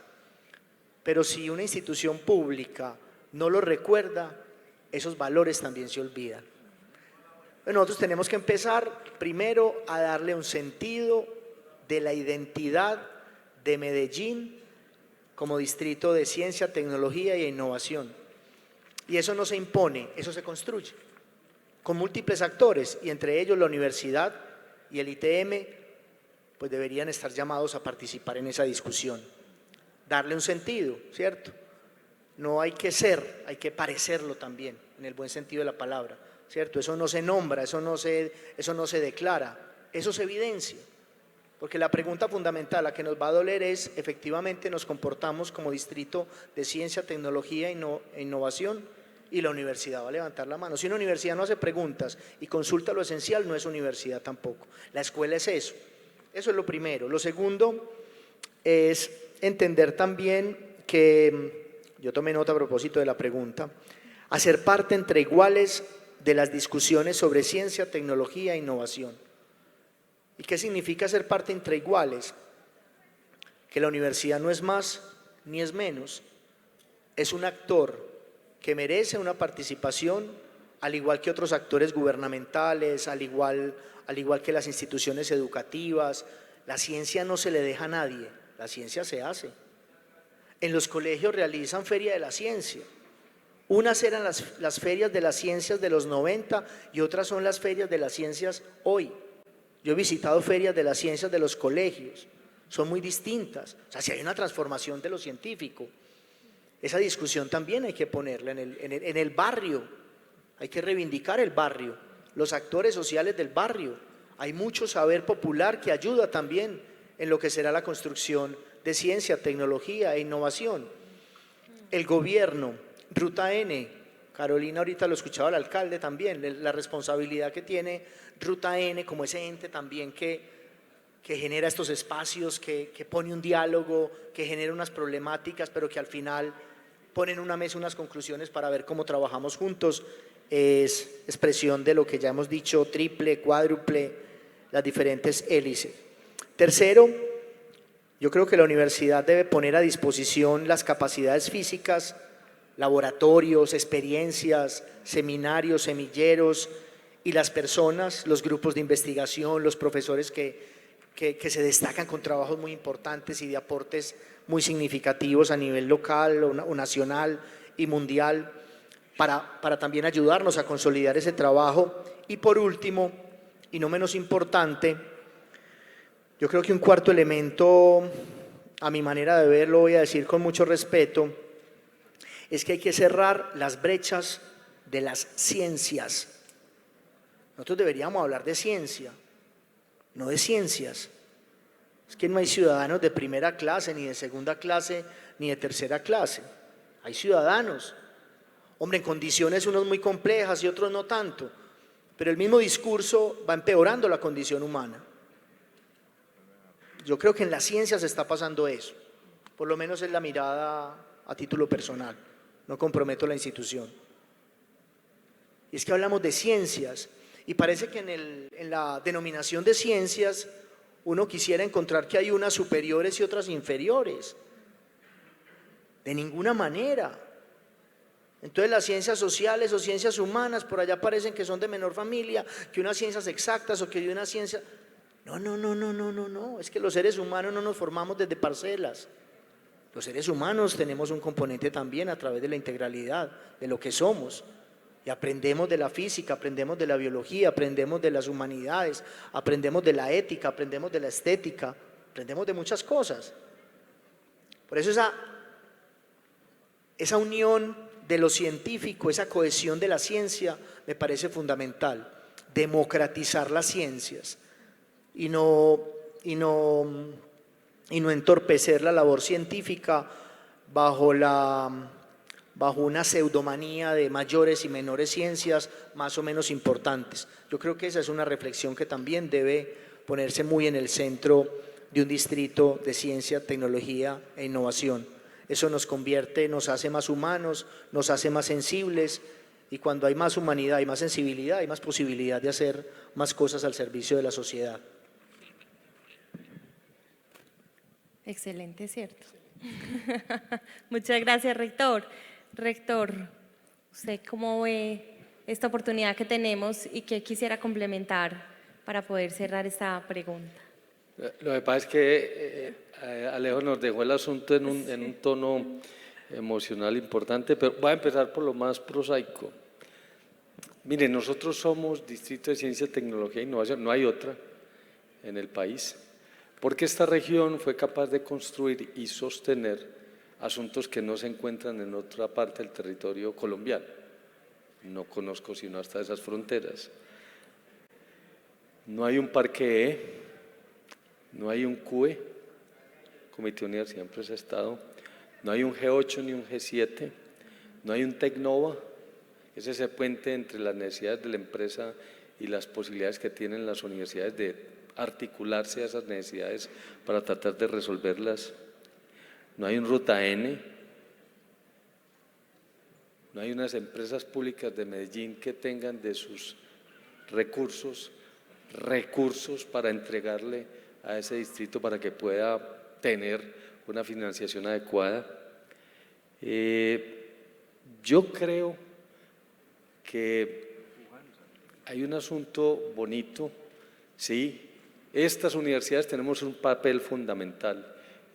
pero si una institución pública no los recuerda, esos valores también se olvidan. Nosotros tenemos que empezar primero a darle un sentido de la identidad de Medellín como distrito de ciencia, tecnología e innovación. Y eso no se impone, eso se construye con múltiples actores, y entre ellos la universidad y el ITM, pues deberían estar llamados a participar en esa discusión, darle un sentido, ¿cierto? No hay que ser, hay que parecerlo también, en el buen sentido de la palabra, ¿cierto? Eso no se nombra, eso no se declara, eso se evidencia. Porque la pregunta fundamental, la que nos va a doler es, efectivamente nos comportamos como distrito de ciencia, tecnología e innovación, y la universidad va a levantar la mano. Si una universidad no hace preguntas y consulta lo esencial, no es universidad tampoco. La escuela es eso. Eso es lo primero. Lo segundo es entender también que, yo tomé nota a propósito de la pregunta, hacer parte entre iguales de las discusiones sobre ciencia, tecnología e innovación. ¿Y qué significa ser parte entre iguales? Que la universidad no es más ni es menos, es un actor que merece una participación al igual que otros actores gubernamentales, al igual que las instituciones educativas. La ciencia no se le deja a nadie, la ciencia se hace. En los colegios realizan feria de la ciencia. Unas eran las ferias de las ciencias de los 90 y otras son las ferias de las ciencias hoy. Yo he visitado ferias de las ciencias de los colegios, son muy distintas. O sea, si hay una transformación de lo científico, esa discusión también hay que ponerla en el barrio, hay que reivindicar el barrio, los actores sociales del barrio. Hay mucho saber popular que ayuda también en lo que será la construcción de ciencia, tecnología e innovación. El gobierno, Ruta N, Carolina ahorita lo escuchaba el alcalde también, la responsabilidad que tiene Ruta N como ese ente también que genera estos espacios, que pone un diálogo, que genera unas problemáticas, pero que al final pone en una mesa unas conclusiones para ver cómo trabajamos juntos, es expresión de lo que ya hemos dicho, triple, cuádruple, las diferentes hélices. Tercero, yo creo que la universidad debe poner a disposición las capacidades físicas, laboratorios, experiencias, seminarios, semilleros y las personas, los grupos de investigación, los profesores que se destacan con trabajos muy importantes y de aportes muy significativos a nivel local o nacional y mundial para también ayudarnos a consolidar ese trabajo. Y por último, y no menos importante, yo creo que un cuarto elemento, a mi manera de verlo, voy a decir con mucho respeto, es que hay que cerrar las brechas de las ciencias. Nosotros deberíamos hablar de ciencia, no de ciencias. Es que no hay ciudadanos de primera clase, ni de segunda clase, ni de tercera clase. Hay ciudadanos, hombre, en condiciones unos muy complejas y otros no tanto, pero el mismo discurso va empeorando la condición humana. Yo creo que en la ciencia se está pasando eso, por lo menos es la mirada a título personal, no comprometo la institución. Y es que hablamos de ciencias y parece que en la denominación de ciencias uno quisiera encontrar que hay unas superiores y otras inferiores. De ninguna manera. Entonces las ciencias sociales o ciencias humanas por allá parecen que son de menor familia que unas ciencias exactas o que de una ciencia. No, es que los seres humanos no nos formamos desde parcelas. Los seres humanos tenemos un componente también a través de la integralidad, de lo que somos. Y aprendemos de la física, aprendemos de la biología, aprendemos de las humanidades, aprendemos de la ética, aprendemos de la estética, aprendemos de muchas cosas. Por eso esa unión de lo científico, esa cohesión de la ciencia me parece fundamental. Democratizar las ciencias y no entorpecer la labor científica bajo una pseudomanía de mayores y menores ciencias más o menos importantes. Yo creo que esa es una reflexión que también debe ponerse muy en el centro de un distrito de ciencia, tecnología e innovación. Eso nos convierte, nos hace más humanos, nos hace más sensibles, y cuando hay más humanidad y más sensibilidad, hay más posibilidad de hacer más cosas al servicio de la sociedad. Excelente, ¿cierto? Muchas gracias, rector. Rector, ¿usted cómo ve esta oportunidad que tenemos y qué quisiera complementar para poder cerrar esta pregunta? Lo que pasa es que Alejo nos dejó el asunto en un tono emocional importante, pero voy a empezar por lo más prosaico. Mire, nosotros somos Distrito de Ciencia, Tecnología e Innovación, no hay otra en el país, porque esta región fue capaz de construir y sostener asuntos que no se encuentran en otra parte del territorio colombiano. No conozco sino hasta esas fronteras. No hay un parque E, no hay un CUE, Comité de Universidad Empresa Estado, no hay un G8 ni un G7, no hay un Tecnova, es ese puente entre las necesidades de la empresa y las posibilidades que tienen las universidades de articularse a esas necesidades para tratar de resolverlas. No hay un Ruta N, no hay unas empresas públicas de Medellín que tengan de sus recursos para entregarle a ese distrito para que pueda tener una financiación adecuada. Yo creo que hay un asunto bonito, sí, estas universidades tenemos un papel fundamental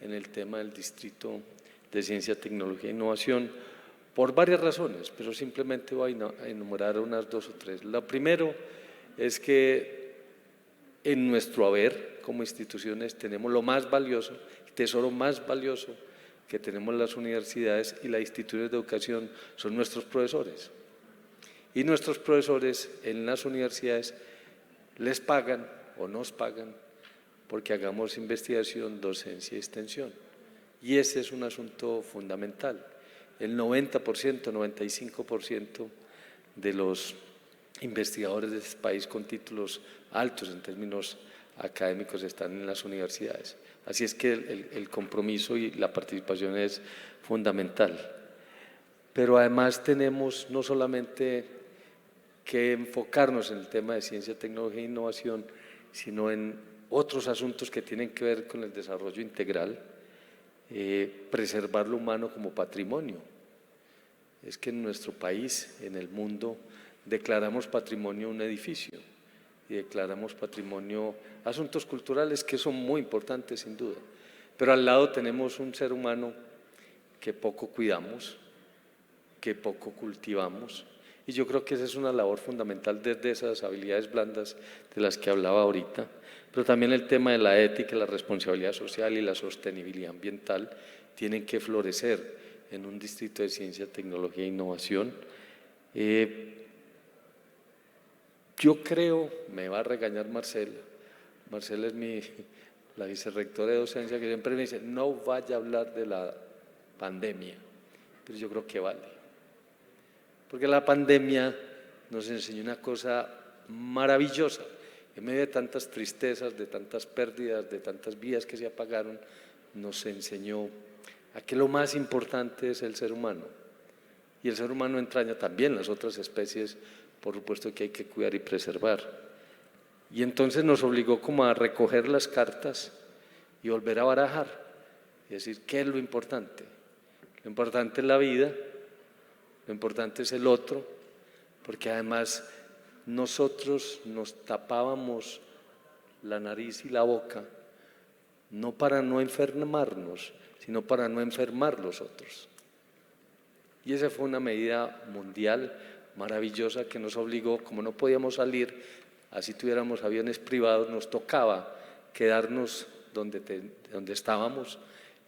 en el tema del Distrito de Ciencia, Tecnología e Innovación por varias razones, pero simplemente voy a enumerar unas dos o tres. Lo primero es que en nuestro haber como instituciones tenemos lo más valioso, el tesoro más valioso que tenemos las universidades y las instituciones de educación son nuestros profesores. Y nuestros profesores en las universidades les pagan o nos pagan porque hagamos investigación, docencia y extensión. Y ese es un asunto fundamental. El 90%, 95% de los investigadores de este país con títulos altos en términos académicos están en las universidades. Así es que el compromiso y la participación es fundamental. Pero además tenemos no solamente que enfocarnos en el tema de ciencia, tecnología e innovación, sino en otros asuntos que tienen que ver con el desarrollo integral, preservar lo humano como patrimonio. Es que en nuestro país, en el mundo, declaramos patrimonio un edificio y declaramos patrimonio asuntos culturales que son muy importantes sin duda, pero al lado tenemos un ser humano que poco cuidamos, que poco cultivamos, y yo creo que esa es una labor fundamental desde esas habilidades blandas de las que hablaba ahorita, pero también el tema de la ética, la responsabilidad social y la sostenibilidad ambiental tienen que florecer en un distrito de ciencia, tecnología e innovación. Yo creo, me va a regañar Marcela es la vicerrectora de docencia, que siempre me dice, no vaya a hablar de la pandemia, pero yo creo que vale. Porque la pandemia nos enseñó una cosa maravillosa. En medio de tantas tristezas, de tantas pérdidas, de tantas vidas que se apagaron, nos enseñó a que lo más importante es el ser humano. Y el ser humano entraña también las otras especies, por supuesto que hay que cuidar y preservar. Y entonces nos obligó como a recoger las cartas y volver a barajar. Y decir, ¿qué es lo importante? Lo importante es la vida, lo importante es el otro, porque además nosotros nos tapábamos la nariz y la boca, no para no enfermarnos, sino para no enfermar los otros. Y esa fue una medida mundial maravillosa que nos obligó, como no podíamos salir, así tuviéramos aviones privados, nos tocaba quedarnos donde estábamos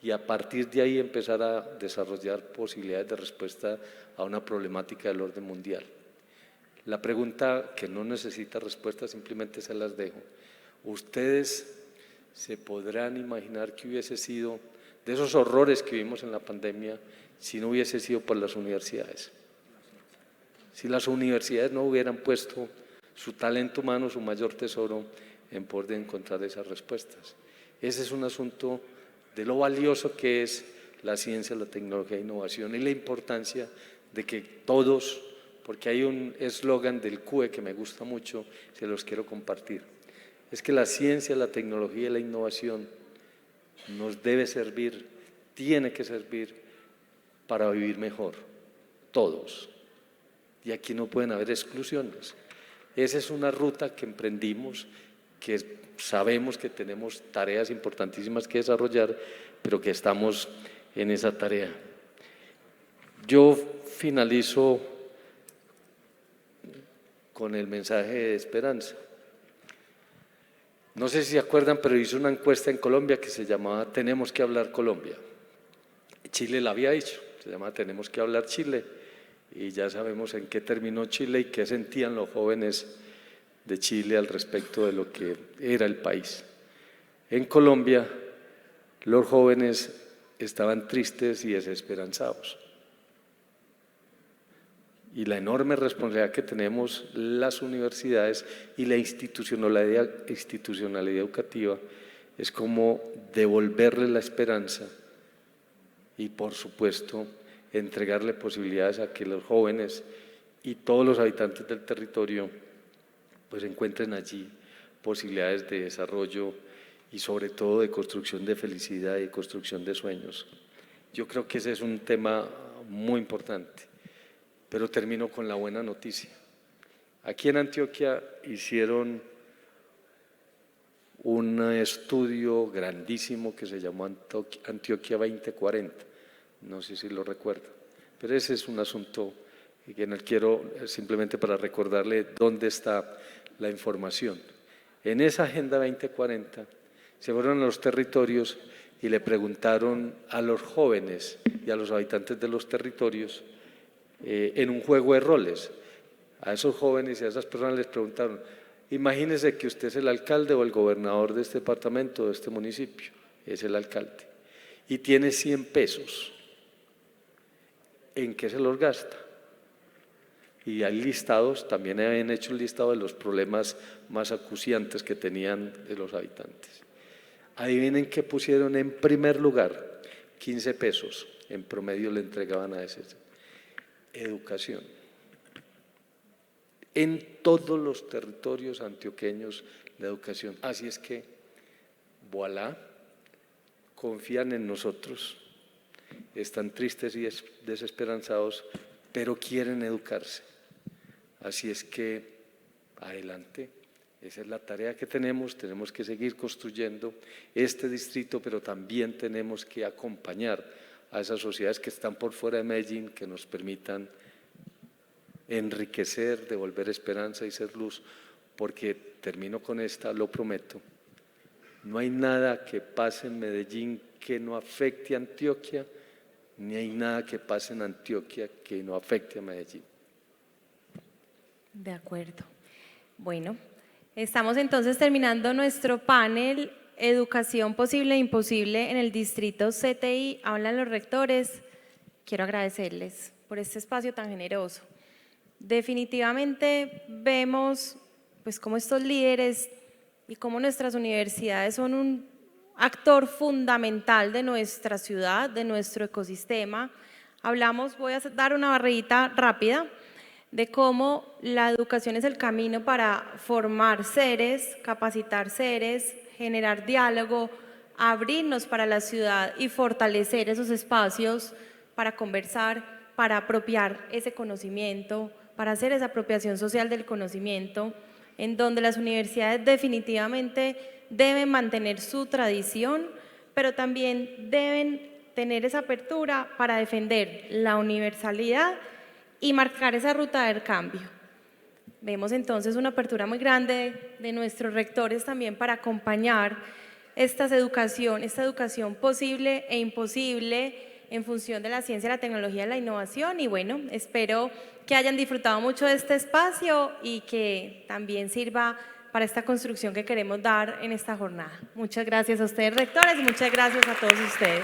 y a partir de ahí empezar a desarrollar posibilidades de respuesta a una problemática del orden mundial. La pregunta que no necesita respuesta, simplemente se las dejo. ¿Ustedes se podrán imaginar qué hubiese sido de esos horrores que vimos en la pandemia si no hubiese sido por las universidades? Si las universidades no hubieran puesto su talento humano, su mayor tesoro, en pos de encontrar esas respuestas. Ese es un asunto de lo valioso que es la ciencia, la tecnología e innovación y la importancia de que todos, porque hay un eslogan del CUE que me gusta mucho, se los quiero compartir, es que la ciencia, la tecnología y la innovación nos debe servir, tiene que servir para vivir mejor, todos. Y aquí no pueden haber exclusiones. Esa es una ruta que emprendimos, que sabemos que tenemos tareas importantísimas que desarrollar, pero que estamos en esa tarea. Yo finalizo con el mensaje de esperanza. No sé si se acuerdan, pero hice una encuesta en Colombia que se llamaba Tenemos que hablar Colombia. Chile la había hecho, se llamaba Tenemos que hablar Chile, y ya sabemos en qué terminó Chile y qué sentían los jóvenes de Chile al respecto de lo que era el país. En Colombia, los jóvenes estaban tristes y desesperanzados. Y la enorme responsabilidad que tenemos las universidades y la institucionalidad educativa es como devolverle la esperanza y, por supuesto, entregarle posibilidades a que los jóvenes y todos los habitantes del territorio pues encuentren allí posibilidades de desarrollo y sobre todo de construcción de felicidad y de construcción de sueños. Yo creo que ese es un tema muy importante, pero termino con la buena noticia. Aquí en Antioquia hicieron un estudio grandísimo que se llamó Antioquia 2040, no sé si lo recuerdan, pero ese es un asunto que no quiero simplemente para recordarle dónde está la información. En esa Agenda 2040 se fueron a los territorios y le preguntaron a los jóvenes y a los habitantes de los territorios en un juego de roles. A esos jóvenes y a esas personas les preguntaron, imagínese que usted es el alcalde o el gobernador de este departamento, de este municipio, es el alcalde, y tiene 100 pesos. ¿En qué se los gasta? Y hay listados, también habían hecho un listado de los problemas más acuciantes que tenían de los habitantes. Adivinen qué pusieron en primer lugar, 15 pesos en promedio le entregaban a ese. Educación. En todos los territorios antioqueños la educación. Así es que, voilà, confían en nosotros, están tristes y desesperanzados, pero quieren educarse. Así es que, adelante, esa es la tarea que tenemos que seguir construyendo este distrito, pero también tenemos que acompañar a esas sociedades que están por fuera de Medellín, que nos permitan enriquecer, devolver esperanza y ser luz, porque termino con esta, lo prometo, no hay nada que pase en Medellín que no afecte a Antioquia, ni hay nada que pase en Antioquia que no afecte a Medellín. De acuerdo. Bueno, estamos entonces terminando nuestro panel Educación Posible e Imposible en el Distrito CTI. Hablan los rectores. Quiero agradecerles por este espacio tan generoso. Definitivamente vemos pues cómo estos líderes y cómo nuestras universidades son un actor fundamental de nuestra ciudad, de nuestro ecosistema. Hablamos, voy a dar una barridita rápida, de cómo la educación es el camino para formar seres, capacitar seres, generar diálogo, abrirnos para la ciudad y fortalecer esos espacios para conversar, para apropiar ese conocimiento, para hacer esa apropiación social del conocimiento, en donde las universidades definitivamente deben mantener su tradición, pero también deben tener esa apertura para defender la universalidad y marcar esa ruta del cambio. Vemos entonces una apertura muy grande de nuestros rectores también para acompañar esta educación posible e imposible en función de la ciencia, la tecnología y la innovación. Y bueno, espero que hayan disfrutado mucho de este espacio y que también sirva para esta construcción que queremos dar en esta jornada. Muchas gracias a ustedes, rectores, y muchas gracias a todos ustedes.